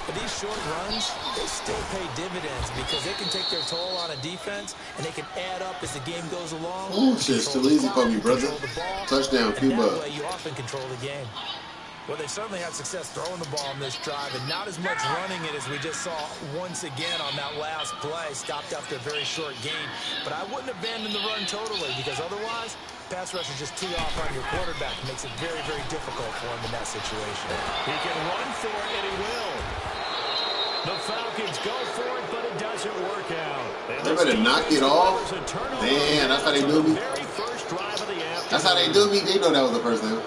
But these short runs, they still pay dividends because they can take their toll on a defense, and they can add up as the game goes along. Oh, shit's too easy for me, brother. Touchdown, and that qbud. way you often control the game. Well, they certainly had success throwing the ball on this drive, and not as much running it as we just saw once again on that last play. Stopped after a very short gain. But I wouldn't abandon the run totally, because otherwise, pass rush is just too off on your quarterback. It makes it very, very difficult for him in that situation. He can run for it, and he will. The Falcons go for it, but it doesn't work out. They better knock it off. Damn, that's how they do me. That's how they do me. They know that was the first down.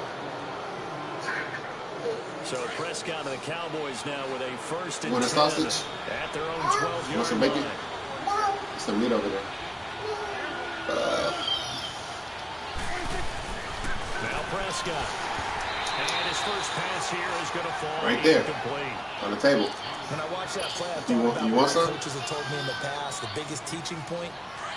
So Prescott and the Cowboys now with a 1st and 10 Want a sausage? at their own 12-yard Want some bacon? line. Some meat over there. Now Prescott. And his first pass here is going to fall right there. incomplete. On the table. When I watch that play, I You thought about want what some? coaches have told me in the past, the biggest teaching point,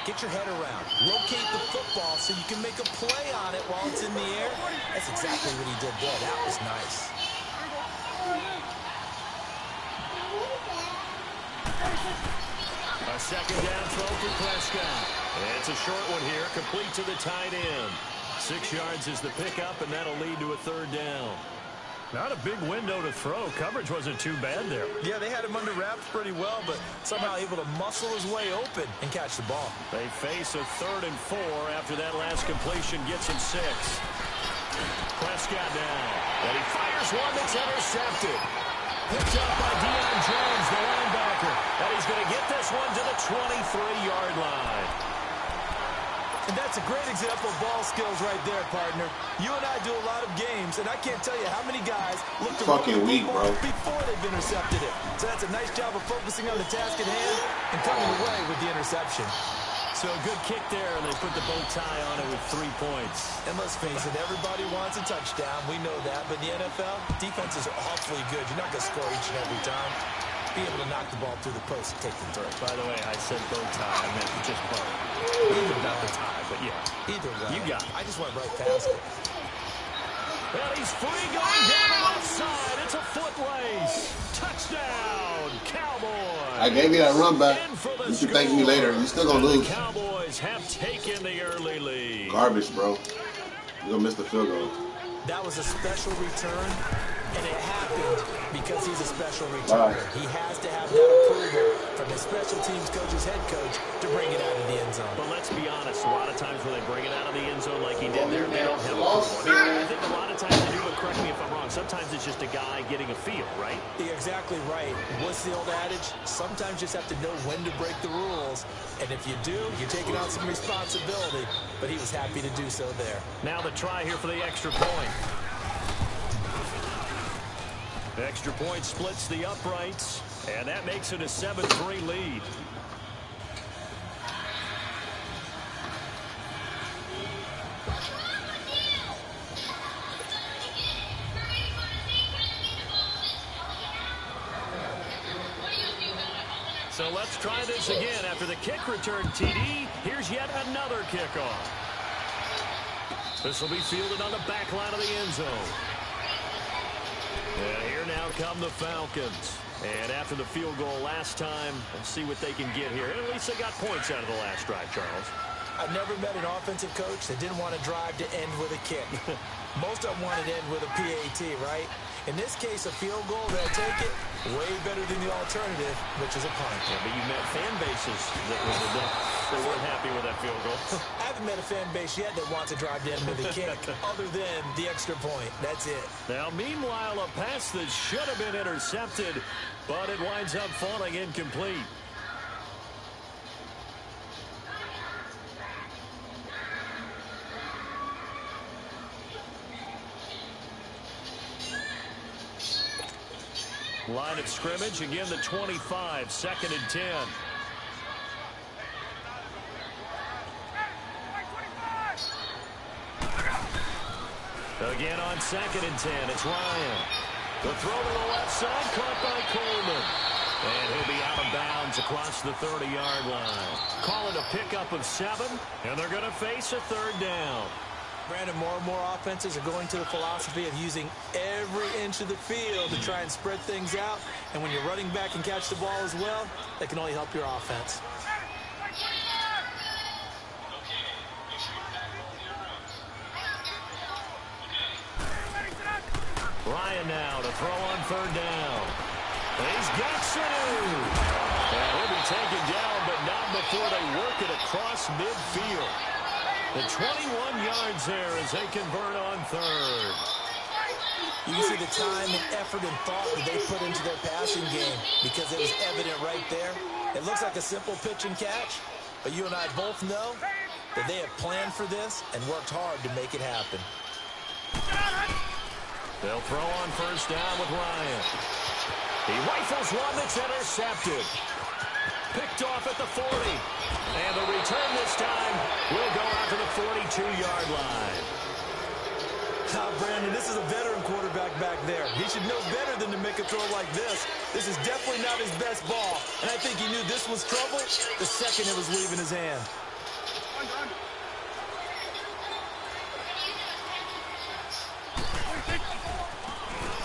get your head around. Locate the football so you can make a play on it while it's in the air. That's exactly what he did there. That was nice. A 2nd down throw for Prescott. It's a short one here, complete to the tight end. 6 yards is the pickup, and that'll lead to a 3rd down. Not a big window to throw. Coverage wasn't too bad there. Yeah, they had him under wraps pretty well, but somehow able to muscle his way open and catch the ball. They face a 3rd and 4 after that last completion gets him 6. Prescott now. And he fires one that's intercepted. Picked up by Deion Jones, the linebacker. And he's going to get this one to the 23-yard line. And that's a great example of ball skills right there, partner. You and I do a lot of games, and I can't tell you how many guys look to fucking weak, bro, before they've intercepted it. So that's a nice job of focusing on the task at hand and coming away with the interception. So a good kick there, and they put the bow tie on it with 3 points. And let's face it, everybody wants a touchdown. We know that. But in the NFL, defenses are awfully good. You're not going to score each and every time. Be able to knock the ball through the post and take the throw. By the way, I said bow tie. I meant just bow. Either not the tie, but yeah. Either way. You got it. I just went right past it. Well, he's free going down the left side. It's a foot race. Touchdown, Cowboys. I gave you that run back. You can thank me later. You still gonna lose. The Cowboys have taken the early lead. Garbage, bro. You're gonna miss the field goal. That was a special return, and it happened because he's a special returner. He has to have that approval from his special teams coach's head coach to bring it out of the end zone. But let's be honest, a lot of times when they bring it out of the end zone like he did there, they don't have approval. I think a lot of times they do, but correct me if I'm wrong, sometimes it's just a guy getting a feel, right? You're exactly right. What's the old adage? Sometimes you just have to know when to break the rules, and if you do, you're taking on some responsibility, but he was happy to do so there. Now the try here for the extra point. The extra point splits the uprights, and that makes it a 7-3 lead. So let's try this again. After the kick return, TD, here's yet another kickoff. This will be fielded on the back line of the end zone. And here now come the Falcons. And after the field goal last time, let's see what they can get here. And at least they got points out of the last drive, Charles. I've never met an offensive coach that didn't want to drive to end with a kick. Most of them wanted to end with a PAT, right? In this case, a field goal, they'll take it. Way better than the alternative, which is a punt. Yeah, but you met fan bases that weren't happy with that field goal. I haven't met a fan base yet that wants to drive to end with a kick other than the extra point. That's it. Now, meanwhile, a pass that should have been intercepted, but it winds up falling incomplete. Line of scrimmage, again the 25, 2nd and 10. Again on 2nd and 10, it's Ryan. The throw to the left side, caught by Coleman. And he'll be out of bounds across the 30-yard line. Call it a pickup of 7, and they're going to face a 3rd down. Brandon, more and more offenses are going to the philosophy of using every inch of the field to try and spread things out. And when you're running back and catch the ball as well, that can only help your offense. Ryan now to throw on 3rd down. He's got Sanu. And he'll be taken down, but not before they work it across midfield. The 21 yards there as they convert on 3rd. You can see the time and effort and thought that they put into their passing game because it was evident right there. It looks like a simple pitch and catch, but you and I both know that they have planned for this and worked hard to make it happen. They'll throw on 1st down with Ryan. He rifles one that's intercepted. Picked off at the 40. And the return this time will go out to the 42-yard line. Brandon, this is a veteran quarterback back there. He should know better than to make a throw like this. This is definitely not his best ball. And I think he knew this was trouble the second it was leaving his hand.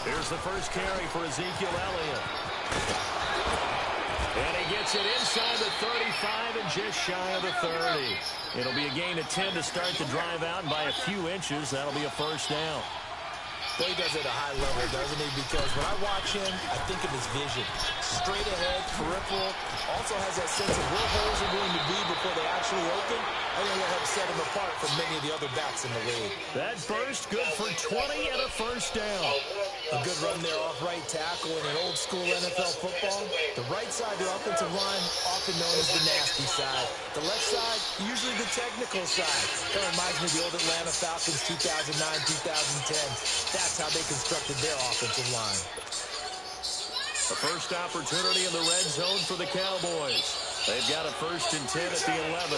Here's the first carry for Ezekiel Elliott. And he gets it inside the 35 and just shy of the 30. It'll be a gain of 10 to start the drive out, and by a few inches, that'll be a 1st down. Well, he does it at a high level, doesn't he? Because when I watch him, I think of his vision. Straight ahead, peripheral, also has that sense of where holes are going to be before they actually open. I think that helps set him apart from many of the other backs in the league. That burst good for 20 and a 1st down. A good run there off right tackle in an old-school NFL football. The right side of the offensive line, often known as the nasty side. The left side, usually the technical side. That reminds me of the old Atlanta Falcons 2009-2010. That's how they constructed their offensive line. A first opportunity in the red zone for the Cowboys. They've got a 1st and 10 at the 11.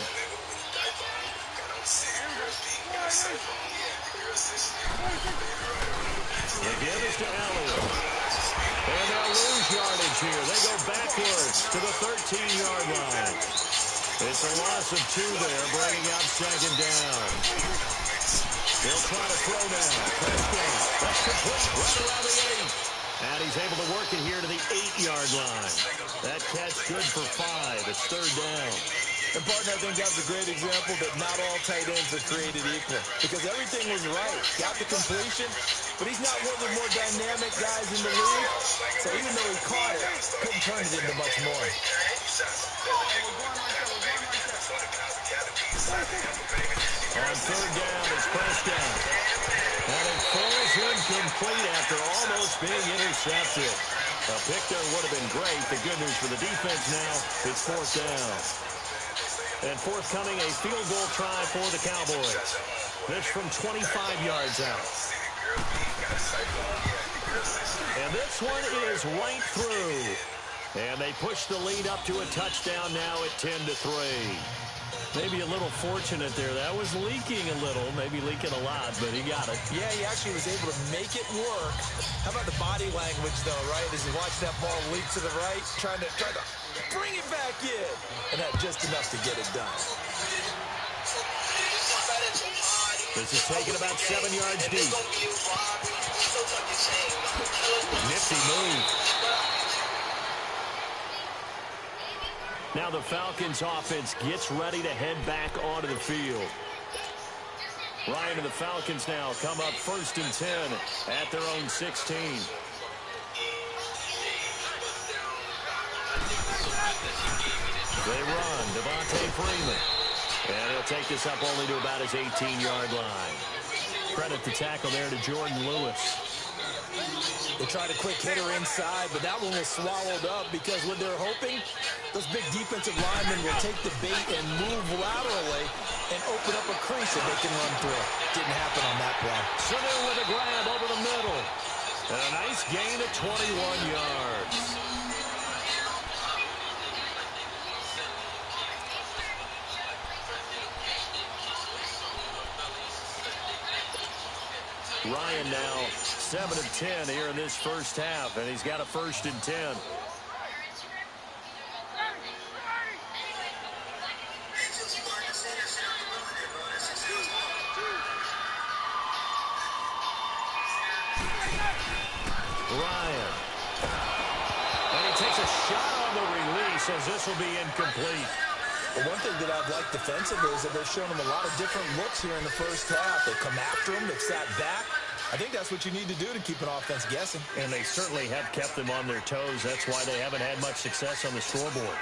The give is to Elliott. And they'll lose yardage here. They go backwards to the 13-yard line. It's a loss of 2 there, bringing up 2nd down. They'll try to throw now. Touchdown. That's complete right around the 8. And he's able to work it here to the 8-yard line. That catch good for 5. It's 3rd down. And, partner, I think that's a great example that not all tight ends are created equal. Because everything was right. Got the completion, but he's not one of the more dynamic guys in the league. So even though he caught it, couldn't turn it into much more. On 3rd down, it's Prescott. And it falls incomplete after almost being intercepted. A pick there would have been great. The good news for the defense now, it's 4th down. And forthcoming, a field goal try for the Cowboys. This from 25 yards out. And this one is right through. And they push the lead up to a touchdown now at 10-3. Maybe a little fortunate there. That was leaking a little, maybe leaking a lot, but he got it. Yeah, he actually was able to make it work. How about the body language, though, right? As he watched that ball leak to the right, trying to bring it back in. And that just enough to get it done. This is taken about 7 yards deep. Nifty move. Now the Falcons offense gets ready to head back onto the field. Ryan and the Falcons now come up 1st and 10 at their own 16. They run, Devontae Freeman. And he'll take this up only to about his 18-yard line. Credit the tackle there to Jordan Lewis. They tried a quick hitter inside, but that one was swallowed up because what they're hoping, those big defensive linemen will take the bait and move laterally and open up a crease that they can run through. Didn't happen on that play. Sanu with a grab over the middle. And a nice gain of 21 yards. Ryan now 7 of 10 here in this first half, and he's got a 1st and 10. takes a shot on the release as this will be incomplete. Well, one thing that I've liked defensively is that they've shown them a lot of different looks here in the first half. They come after them, they've sat back. I think that's what you need to do to keep an offense guessing. And they certainly have kept them on their toes. That's why they haven't had much success on the scoreboard.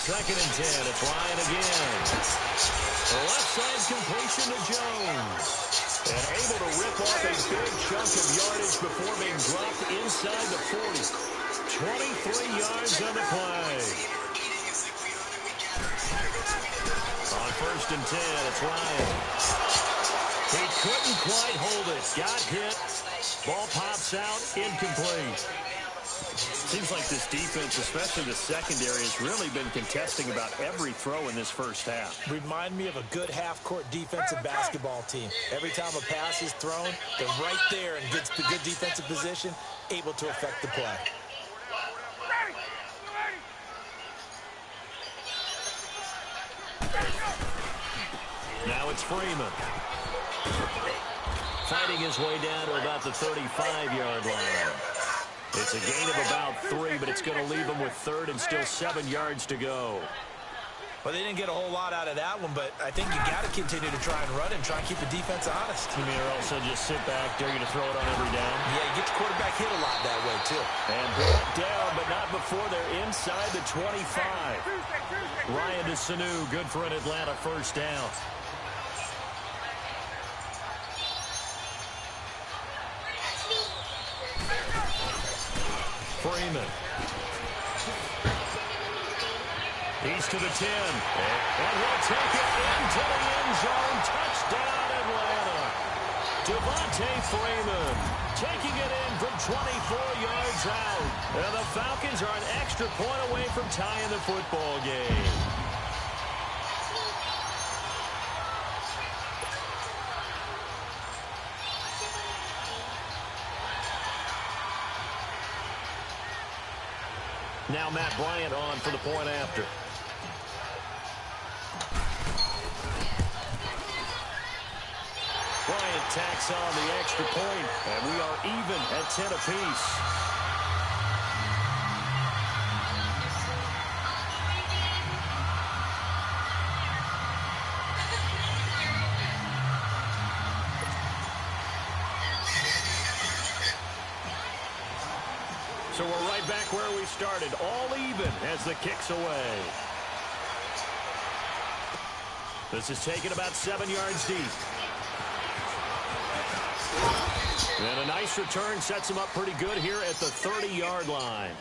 Second and 10. It's Ryan again. The left side completion to Jones. And able to rip off a big chunk of yardage before being dropped inside the 40. 23 yards on the play. On first and 10, it's Ryan. He couldn't quite hold it. Got hit. Ball pops out. Incomplete. Seems like this defense, especially the secondary, has really been contesting about every throw in this first half. Remind me of a good half-court defensive basketball team. Every time a pass is thrown, they're right there in good defensive position, able to affect the play. Now it's Freeman. Fighting his way down to about the 35-yard line. It's a gain of about 3, but it's going to leave him with third and still 7 yards to go. Well, they didn't get a whole lot out of that one, but I think you got to continue to try and run and try and keep the defense honest. You mean also just sit back, dare you to throw it on every down? Yeah, you get your quarterback hit a lot that way, too. And brought down, but not before they're inside the 25. Ryan to Sanu, good for an Atlanta first down. Freeman. He's to the 10. And he'll take it into the end zone. Touchdown, Atlanta. Devontae Freeman taking it in from 24 yards out. And the Falcons are an extra point away from tying the football game. Now Matt Bryant on for the point after. Bryant tacks on the extra point, and we are even at 10 apiece. So we're right back where we started, all even as the kick's away. This is taken about 7 yards deep. And a nice return sets them up pretty good here at the 30-yard line.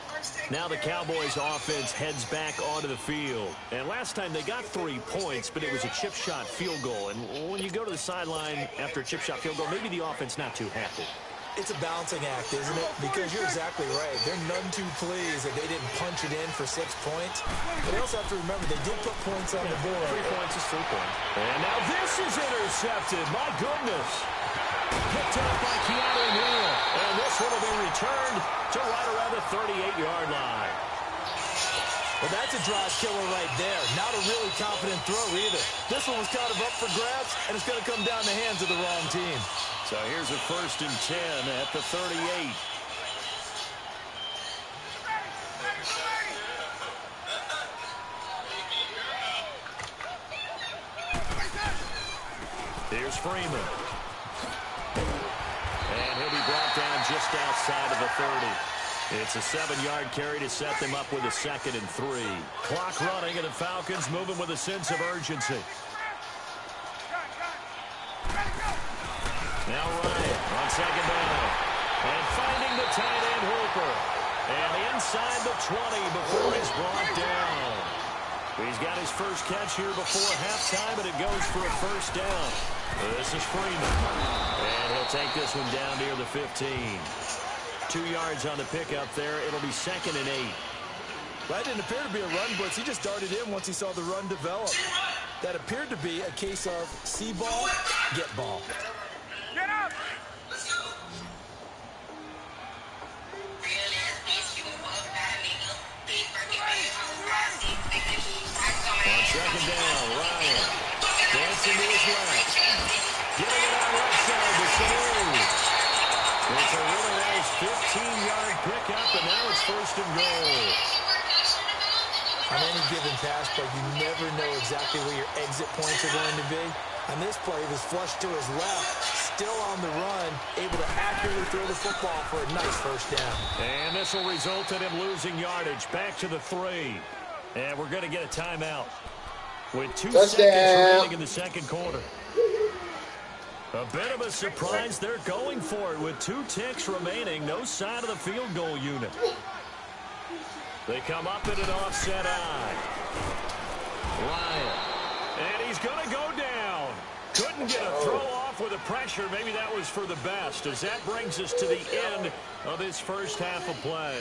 Now the Cowboys offense heads back onto the field. And last time they got 3 points, but it was a chip shot field goal. And when you go to the sideline after a chip shot field goal, maybe the offense not too happy. It's a balancing act, isn't it? Because you're exactly right. They're none too pleased that they didn't punch it in for 6 points. But they also have to remember they did put points on the board. 3 points is 3 points. And now this is intercepted. My goodness. Picked up by Keanu Neal. And this one will be returned to right around the 38-yard line. Well, that's a drive killer right there. Not a really confident throw either. This one was kind of up for grabs, and it's going to come down the hands of the wrong team. So here's a first and 10 at the 38. Here's Freeman. And he'll be brought down just outside of the 30. It's a 7-yard carry to set them up with a 2nd and 3. Clock running, and the Falcons moving with a sense of urgency. Now Ryan on 2nd down. And finding the tight end Hooper. And inside the 20 before he's brought down. He's got his first catch here before halftime, and it goes for a first down. This is Freeman. And he'll take this one down near the 15. 2 yards on the pickup there. It'll be 2nd and 8. That didn't appear to be a run blitz. He just darted in once he saw the run develop. That appeared to be a case of see ball, get ball. Get up! On 2nd down, Ryan dancing to his left. first and goal. On any given pass play, you never know exactly where your exit points are going to be. On this play, he was flushed to his left, still on the run, able to accurately throw the football for a nice first down. And this will result in him losing yardage. Back to the 3. And we're going to get a timeout with 2 seconds remaining in the second quarter. A bit of a surprise. They're going for it with 2 ticks remaining. No sign of the field goal unit. They come up in an offset eye. Ryan. And he's going to go down. Couldn't get a throw off with the pressure. Maybe that was for the best, as that brings us to the end of this first half of play.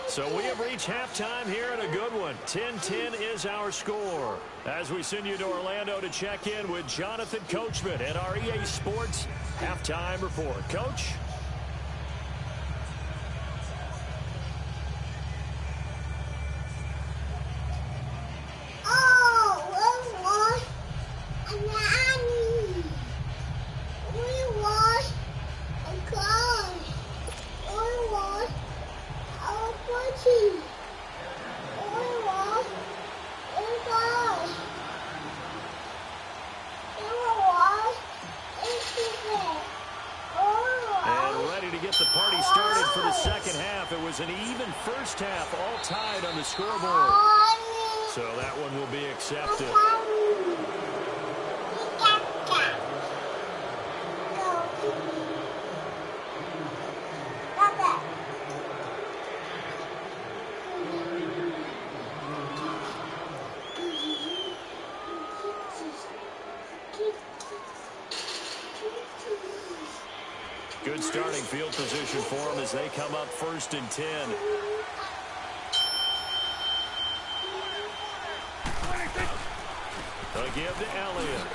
So we have reached halftime here in a good one. 10-10 is our score. As we send you to Orlando to check in with Jonathan Coachman at our EA Sports Halftime Report. Coach? An even first half, all tied on the scoreboard. So that one will be accepted. Good starting field position for them as they come up 1st and 10. A give to Elliott.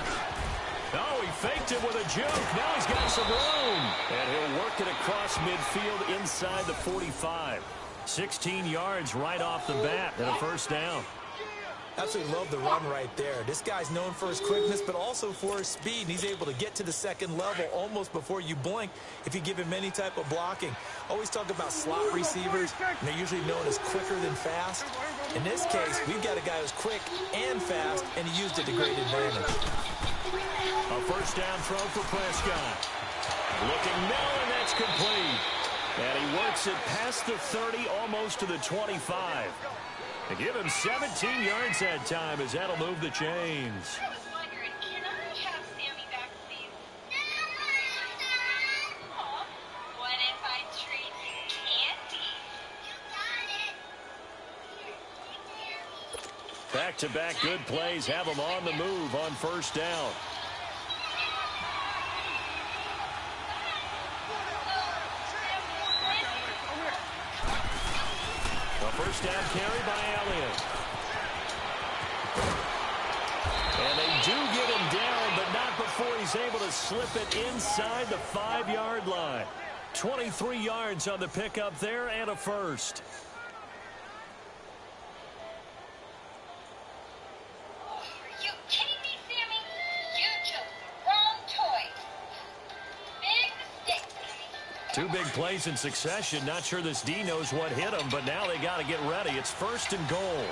Oh, he faked it with a juke. Now he's got some room. And he'll work it across midfield inside the 45. 16 yards right off the bat and a first down. Absolutely love the run right there. This guy's known for his quickness, but also for his speed. And he's able to get to the second level almost before you blink if you give him any type of blocking. Always talk about slot receivers, and they're usually known as quicker than fast. In this case, we've got a guy who's quick and fast, and he used it to great advantage. A first down throw for Prescott. Looking middle, and that's complete. And he works it past the 30, almost to the 25. To give him 17 yards that time, as that'll move the chains. Back-to-back good plays have them on the move on first down. First down carry by Elliott. And they do get him down, but not before he's able to slip it inside the 5-yard line. 23 yards on the pickup there and a first. Are you kidding me, Sammy? You chose the wrong toy. Big mistake. 2 big plays in succession. Not sure this D knows what hit him, but now they got to get ready. It's 1st and goal.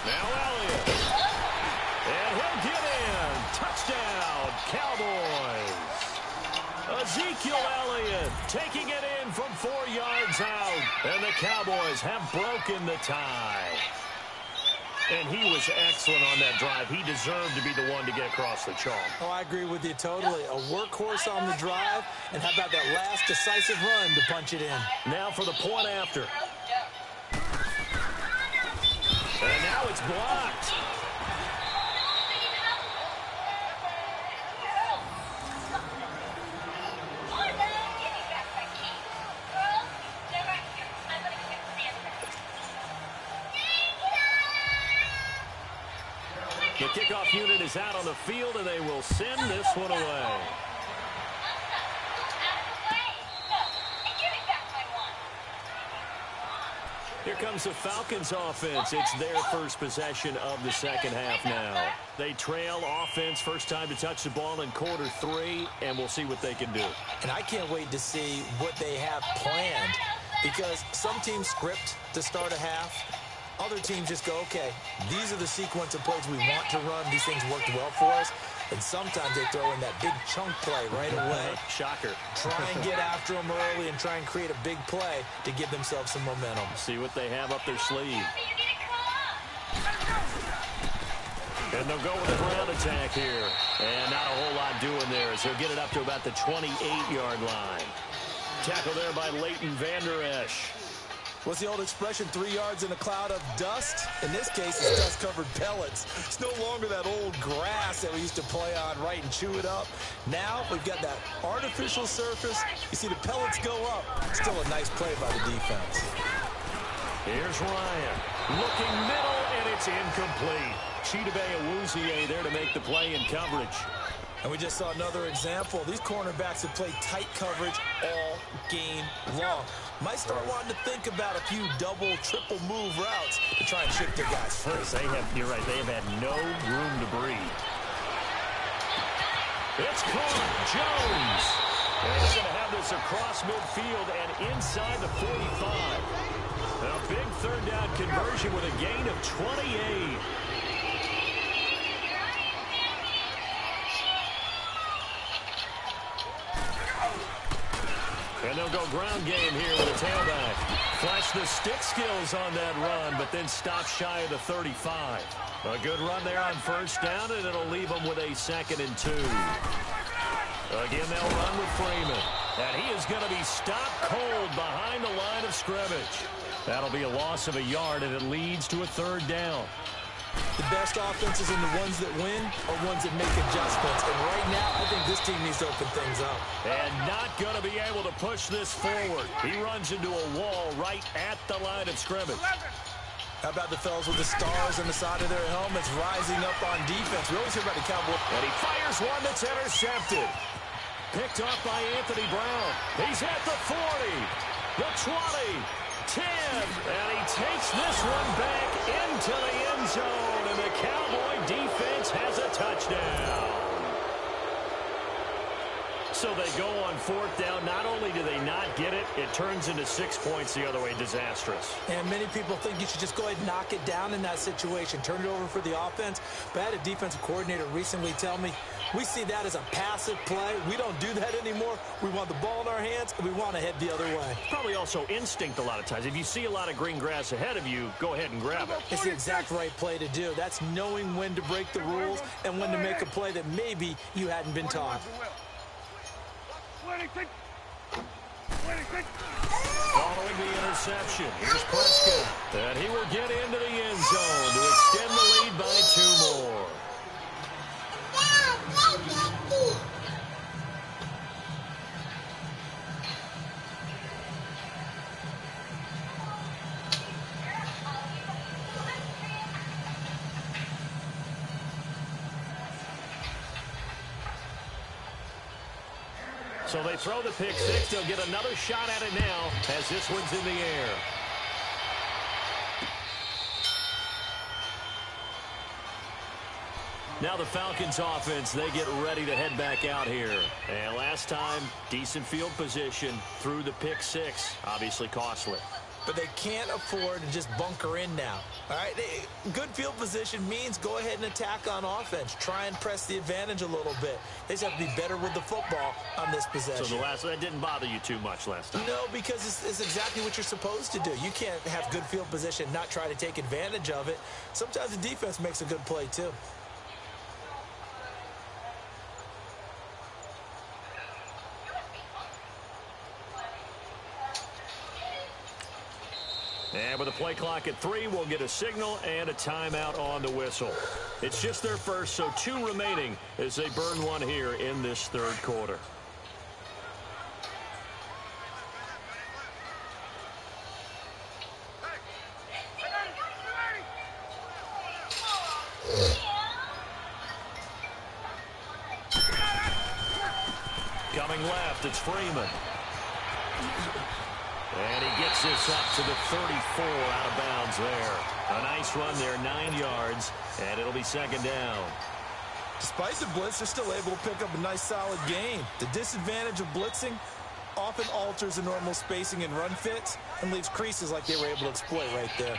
Now Elliott. And he'll get in. Touchdown, Cowboys. Ezekiel Elliott taking it in from 4 yards out. And the Cowboys have broken the tie. And he was excellent on that drive. He deserved to be the one to get across the chalk. Oh, I agree with you totally. A workhorse on the drive, and how about that last decisive run to punch it in? Now for the point after. And now it's blocked. The kickoff unit is out on the field, and they will send this one away. Here comes the Falcons offense. It's their first possession of the second half now. They trail offense, first time to touch the ball in quarter 3, and we'll see what they can do. And I can't wait to see what they have planned, because some teams script to start a half. Other teams just go, okay, these are the sequence of plays we want to run. These things worked well for us. And sometimes they throw in that big chunk play right away. Shocker. Try and get after them early and try and create a big play to give themselves some momentum. See what they have up their sleeve. And they'll go with a ground attack here. And not a whole lot doing there as he'll get it up to about the 28-yard line. Tackle there by Leighton Vander Esch. What's the old expression, 3 yards in a cloud of dust? In this case, it's dust-covered pellets. It's no longer that old grass that we used to play on, right, and chew it up. Now we've got that artificial surface. You see the pellets go up. Still a nice play by the defense. Here's Ryan. Looking middle, and it's incomplete. Chidobe there to make the play in coverage. And we just saw another example. These cornerbacks have played tight coverage all game long. Might start wanting to think about a few double, triple move routes to try and shift their guys free. You're right, they have had no room to breathe. It's caught. Jones. And he's going to have this across midfield and inside the 45. A big third down conversion with a gain of 28. And they'll go ground game here with a tailback. Flash the stick skills on that run, but then stop shy of the 35. A good run there on first down, and it'll leave them with a 2nd and 2. Again, they'll run with Freeman. And he is going to be stopped cold behind the line of scrimmage. That'll be a loss of a yard, and it leads to a 3rd down. The best offenses and the ones that win are ones that make adjustments. And right now, I think this team needs to open things up. And not going to be able to push this forward. He runs into a wall right at the line of scrimmage. How about the fellas with the stars on the side of their helmets rising up on defense? We always hear about the Cowboys. And he fires one that's intercepted. Picked up by Anthony Brown. He's at the 40, the 20. 10, and he takes this one back into the end zone, and the Cowboy defense has a touchdown. So they go on 4th down. Not only do they not get it, it turns into 6 points the other way. Disastrous. And many people think you should just go ahead and knock it down in that situation. Turn it over for the offense. But I had a defensive coordinator recently tell me, we see that as a passive play. We don't do that anymore. We want the ball in our hands, and we want to head the other way. Probably also instinct a lot of times. If you see a lot of green grass ahead of you, go ahead and grab it. It's the exact right play to do. That's knowing when to break the rules and when to make a play that maybe you hadn't been taught. Following the interception, here's Prescott. And he will get into the end zone to extend the lead by 2 more. So they throw the pick 6. They'll get another shot at it now as this one's in the air. Now the Falcons offense, they get ready to head back out here. And last time, decent field position through the pick 6. Obviously costly. But they can't afford to just bunker in now. All right, good field position means go ahead and attack on offense. Try and press the advantage a little bit. They just have to be better with the football on this possession. So that didn't bother you too much last time? No, because it's exactly what you're supposed to do. You can't have good field position and not try to take advantage of it. Sometimes the defense makes a good play too. And with a play clock at 3, we'll get a signal and a timeout on the whistle. It's just their first, so 2 remaining as they burn one here in this 3rd quarter. Coming left, it's Freeman. And he gets this up to the 34 out of bounds there. A nice run there, 9 yards, and it'll be second down. Despite the blitz, they're still able to pick up a nice, solid gain. The disadvantage of blitzing often alters the normal spacing and run fits and leaves creases like they were able to exploit right there.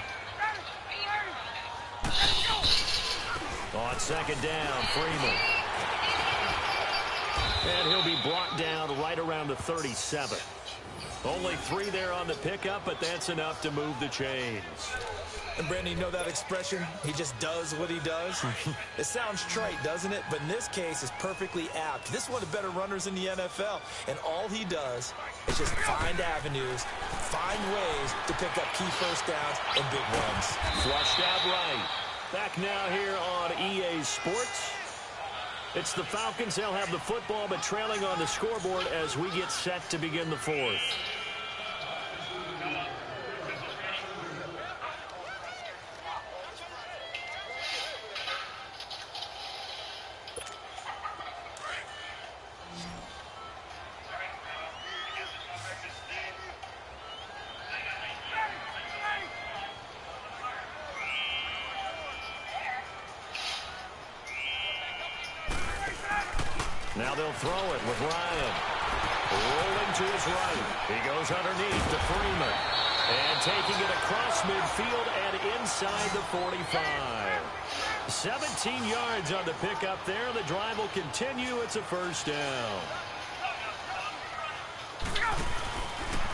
On second down, Freeman. And he'll be brought down right around the 37. Only 3 there on the pickup, but that's enough to move the chains. And Brandon, you know that expression? He just does what he does. It sounds trite, doesn't it? But in this case, it's perfectly apt. This is one of the better runners in the NFL. And all he does is just find avenues, find ways to pick up key first downs and big runs. Flushed out right. Back now here on EA Sports. It's the Falcons. They'll have the football, but trailing on the scoreboard as we get set to begin the fourth. Now they'll throw it with Ryan. Rolling to his right. He goes underneath to Freeman. And taking it across midfield and inside the 45. 17 yards on the pickup there. The drive will continue. It's a first down.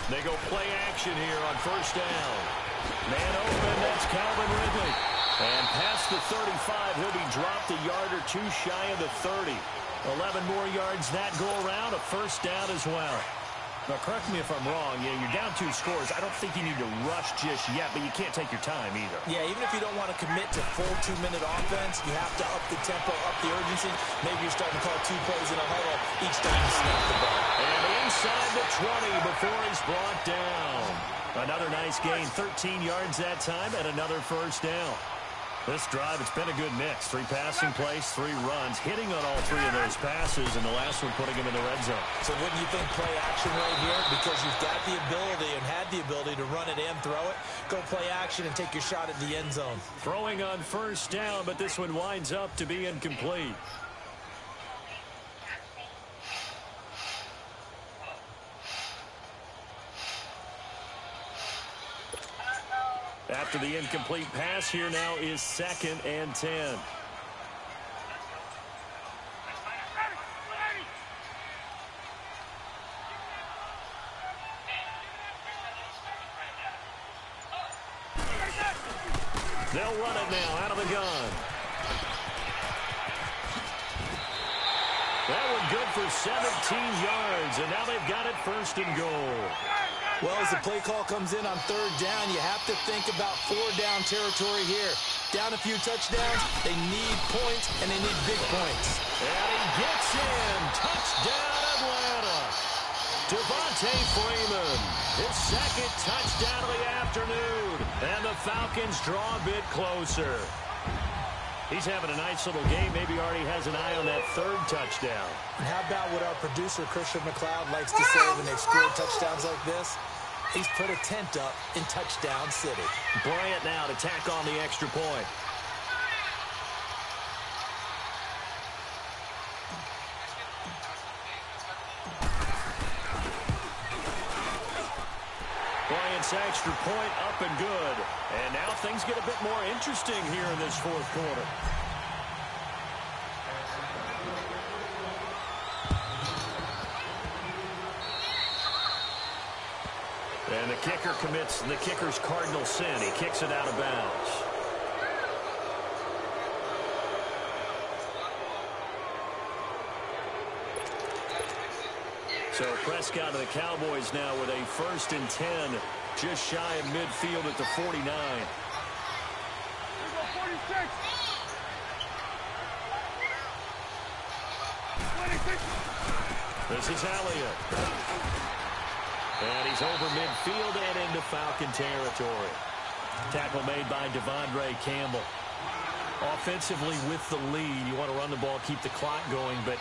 They go play action here on first down. Man open, that's Calvin Ridley. And past the 35, he'll be dropped a yard or 2 shy of the 30. 11 more yards that go around, a first down as well. Now, correct me if I'm wrong. You're down 2 scores. I don't think you need to rush just yet, but you can't take your time either. Yeah, even if you don't want to commit to full 2-minute offense, you have to up the tempo, up the urgency. Maybe you're starting to call 2 plays in a huddle each time you snap the ball. And inside the 20 before he's brought down. Another nice gain, 13 yards that time, and another first down. This drive, it's been a good mix. 3 passing plays, 3 runs, hitting on all 3 of those passes, and the last one putting him in the red zone. So wouldn't you think play action right here? Because you've got the ability and had the ability to run it and throw it. Go play action and take your shot at the end zone. Throwing on first down, but this one winds up to be incomplete. After the incomplete pass, here now is 2nd and 10. They'll run it now out of the gun. That one good for 17 yards, and now they've got it 1st and goal. Well, as the play call comes in on 3rd down, you have to think about 4-down territory here. Down a few touchdowns, they need points, and they need big points. And he gets in. Touchdown, Atlanta. Devontae Freeman, his 2nd touchdown of the afternoon. And the Falcons draw a bit closer. He's having a nice little game. Maybe already has an eye on that 3rd touchdown. And how about what our producer, Christian McLeod, likes to say when they've scored touchdowns like this? He's put a tent up in Touchdown City. Bryant now to tack on the extra point. Bryant's extra point up and good. And now things get a bit more interesting here in this 4th quarter. And the kicker commits the kicker's cardinal sin. He kicks it out of bounds. So Prescott and the Cowboys now with a 1st and 10, just shy of midfield at the 49. This is Elliott. And he's over midfield and into Falcon territory. Tackle made by Devondre Campbell. Offensively with the lead, you want to run the ball, keep the clock going, but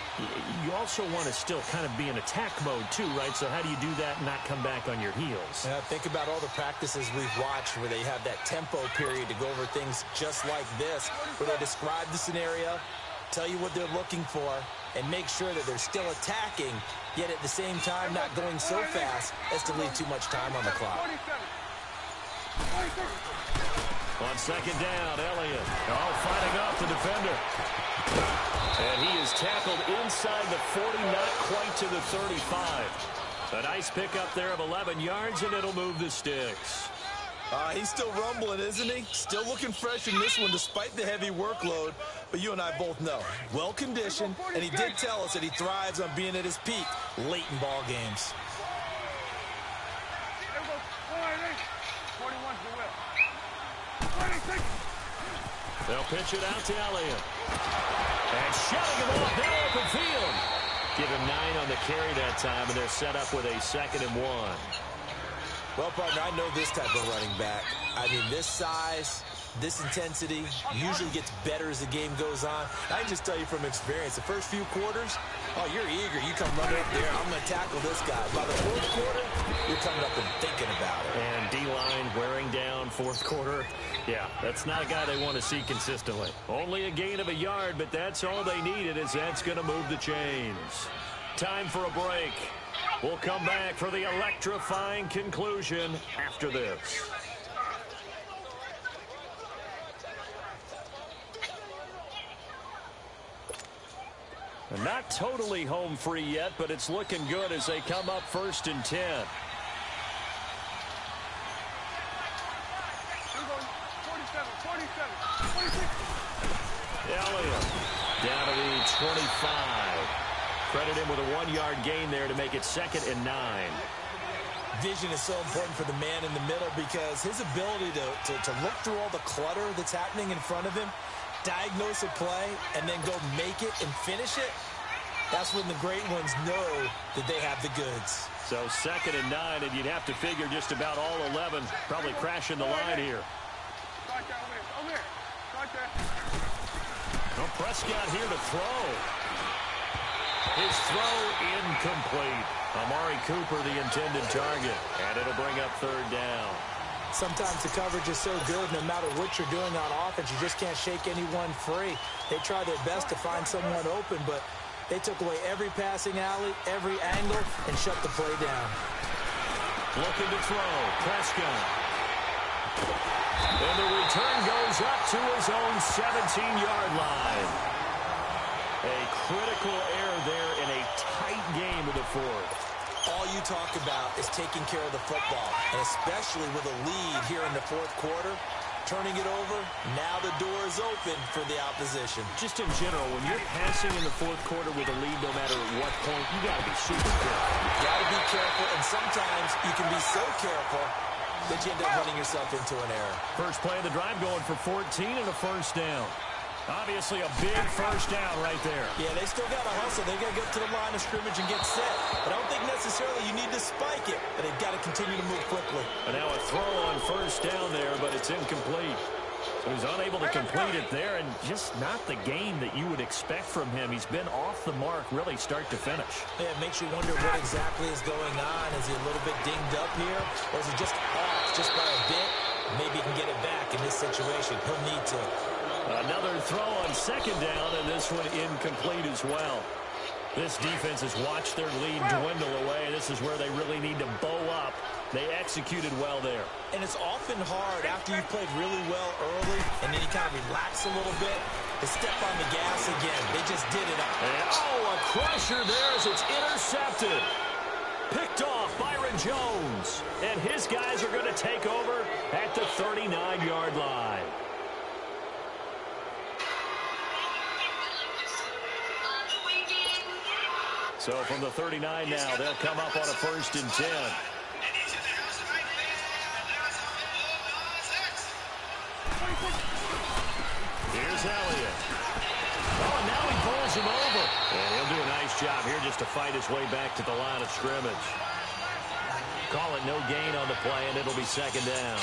you also want to still kind of be in attack mode too, right? So how do you do that and not come back on your heels? Think about all the practices we've watched where they have that tempo period to go over things just like this, where they describe the scenario, tell you what they're looking for, and make sure that they're still attacking, yet at the same time not going so fast as to leave too much time on the clock. On second down, Elliott. Fighting off the defender. And he is tackled inside the 40, not quite to the 35. A nice pickup there of 11 yards, and it'll move the sticks. He's still rumbling, isn't he? Still looking fresh in this one despite the heavy workload. But you and I both know, well-conditioned, and he did tell us that he thrives on being at his peak late in ball games. They'll pitch it out to Elliott. And shutting him off now open field. Give him 9 on the carry that time, and they're set up with a 2nd and 1. Well, partner, I know this type of running back. I mean, this size, this intensity usually gets better as the game goes on. I can just tell you from experience, the first few quarters, you're eager. You come running up there, I'm going to tackle this guy. By the fourth quarter, you're coming up and thinking about it. And D-line wearing down fourth quarter. Yeah, that's not a guy they want to see consistently. Only a gain of a yard, but that's all they needed, as that's going to move the chains. Time for a break. We'll come back for the electrifying conclusion after this. Not totally home free yet, but it's looking good as they come up 1st and 10. Elliott down to the 25. Credit him with a 1-yard gain there to make it 2nd and 9. Vision is so important for the man in the middle because his ability to look through all the clutter that's happening in front of him, diagnose a play, and then go make it and finish it, that's when the great ones know that they have the goods. So 2nd and 9, and you'd have to figure just about all 11 probably crashing the line here. Well, Prescott here to throw. His throw incomplete. Amari Cooper the intended target, and it'll bring up 3rd down. Sometimes the coverage is so good, no matter what you're doing on offense, you just can't shake anyone free. They try their best to find someone open, but they took away every passing alley, every angle, and shut the play down. Looking to throw, Prescott. And the return goes up to his own 17-yard line. A critical error there in a tight game of the 4th. All you talk about is taking care of the football, and especially with a lead here in the 4th quarter, turning it over, now the door is open for the opposition. Just in general, when you're passing in the 4th quarter with a lead, no matter at what point, you got to be super careful. You got to be careful, and sometimes you can be so careful that you end up running yourself into an error. First play of the drive going for 14 and a 1st down. Obviously a big 1st down right there. Yeah, they still got to hustle. They got to get to the line of scrimmage and get set. But I don't think necessarily you need to spike it, but they've got to continue to move quickly. And now a throw on 1st down there, but it's incomplete. So he's unable to complete it there, and just not the game that you would expect from him. He's been off the mark really start to finish. Yeah, it makes you wonder what exactly is going on. Is he a little bit dinged up here, or is he just off just by a bit? Maybe he can get it back in this situation. He'll need to. Another throw on 2nd down, and this one incomplete as well. This defense has watched their lead dwindle away. This is where they really need to bow up. They executed well there. And it's often hard after you've played really well early and then you kind of relax a little bit to step on the gas again. They just did it up. And, a crusher there as it's intercepted. Picked off Byron Jones. And his guys are going to take over at the 39-yard line. So from the 39 now, they'll come up on a 1st and 10. Here's Elliott. And now he pulls him over. And he'll do a nice job here just to fight his way back to the line of scrimmage. Call it no gain on the play, and it'll be 2nd down.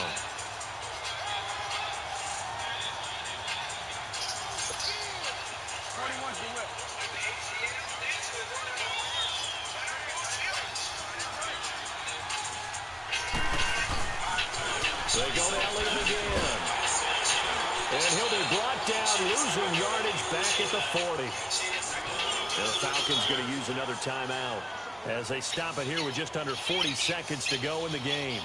Quickly brought down, losing yardage back at the 40. The Falcons going to use another timeout as they stop it here with just under 40 seconds to go in the game.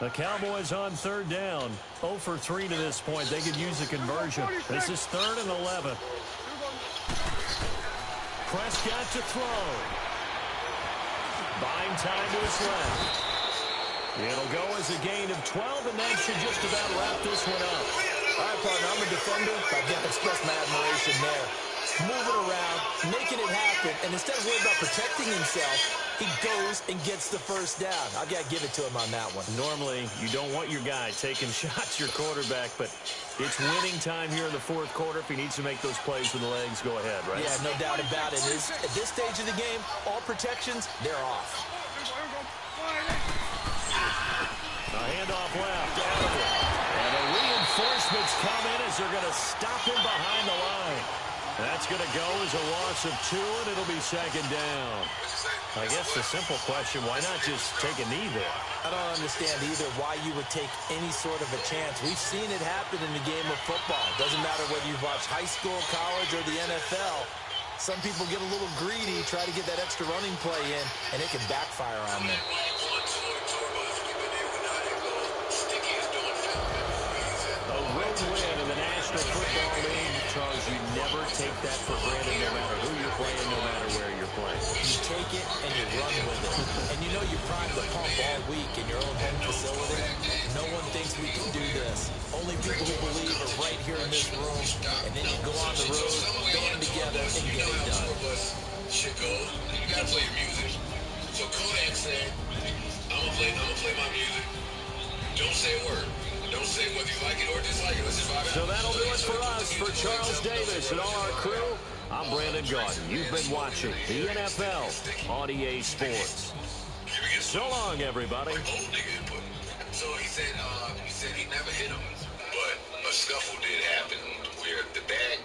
The Cowboys on third down. 0 for 3 to this point. They could use a conversion. This is 3rd and 11. Prescott to throw. Buying time to his left. It'll go as a gain of 12, and that should just about wrap this one up. All right, partner, I'm a defender. I can't express my admiration there. Moving around, making it happen, and instead of worrying about protecting himself, he goes and gets the first down. I've got to give it to him on that one. Normally, you don't want your guy taking shots, your quarterback, but it's winning time here in the 4th quarter. If he needs to make those plays with the legs, go ahead, right? Yeah, no doubt about it. At this stage of the game, all protections, they're off. A handoff left, Adams. And the reinforcements come in as they're going to stop him behind the line. That's going to go as a loss of 2, and it'll be 2nd down. I guess the simple question, why not just take a knee there? I don't understand either why you would take any sort of a chance. We've seen it happen in the game of football. Doesn't matter whether you've watched high school, college, or the NFL. Some people get a little greedy, try to get that extra running play in, and it can backfire on them. A road win in the National Football League. Charles, you never take that for granted no matter who you're playing, no matter where you're playing. You take it and you run with it. And you know you're primed to pump all week in your own home facility. No one thinks we can do this. Only people who believe are right here in this room. And then you go on the road, band together, and get it done. Shit goes. You gotta play your music. So Kodak said, I'm gonna play my music. Don't say a word. Don't say whether you like it or dislike it. Let's just vibe out. So that'll do it for us. For Charles Davis and all our crew, I'm Brandon Gaudin. You've been watching the NFL on EA Sports. So long, everybody. So he said he never hit him, but a scuffle did happen where the bag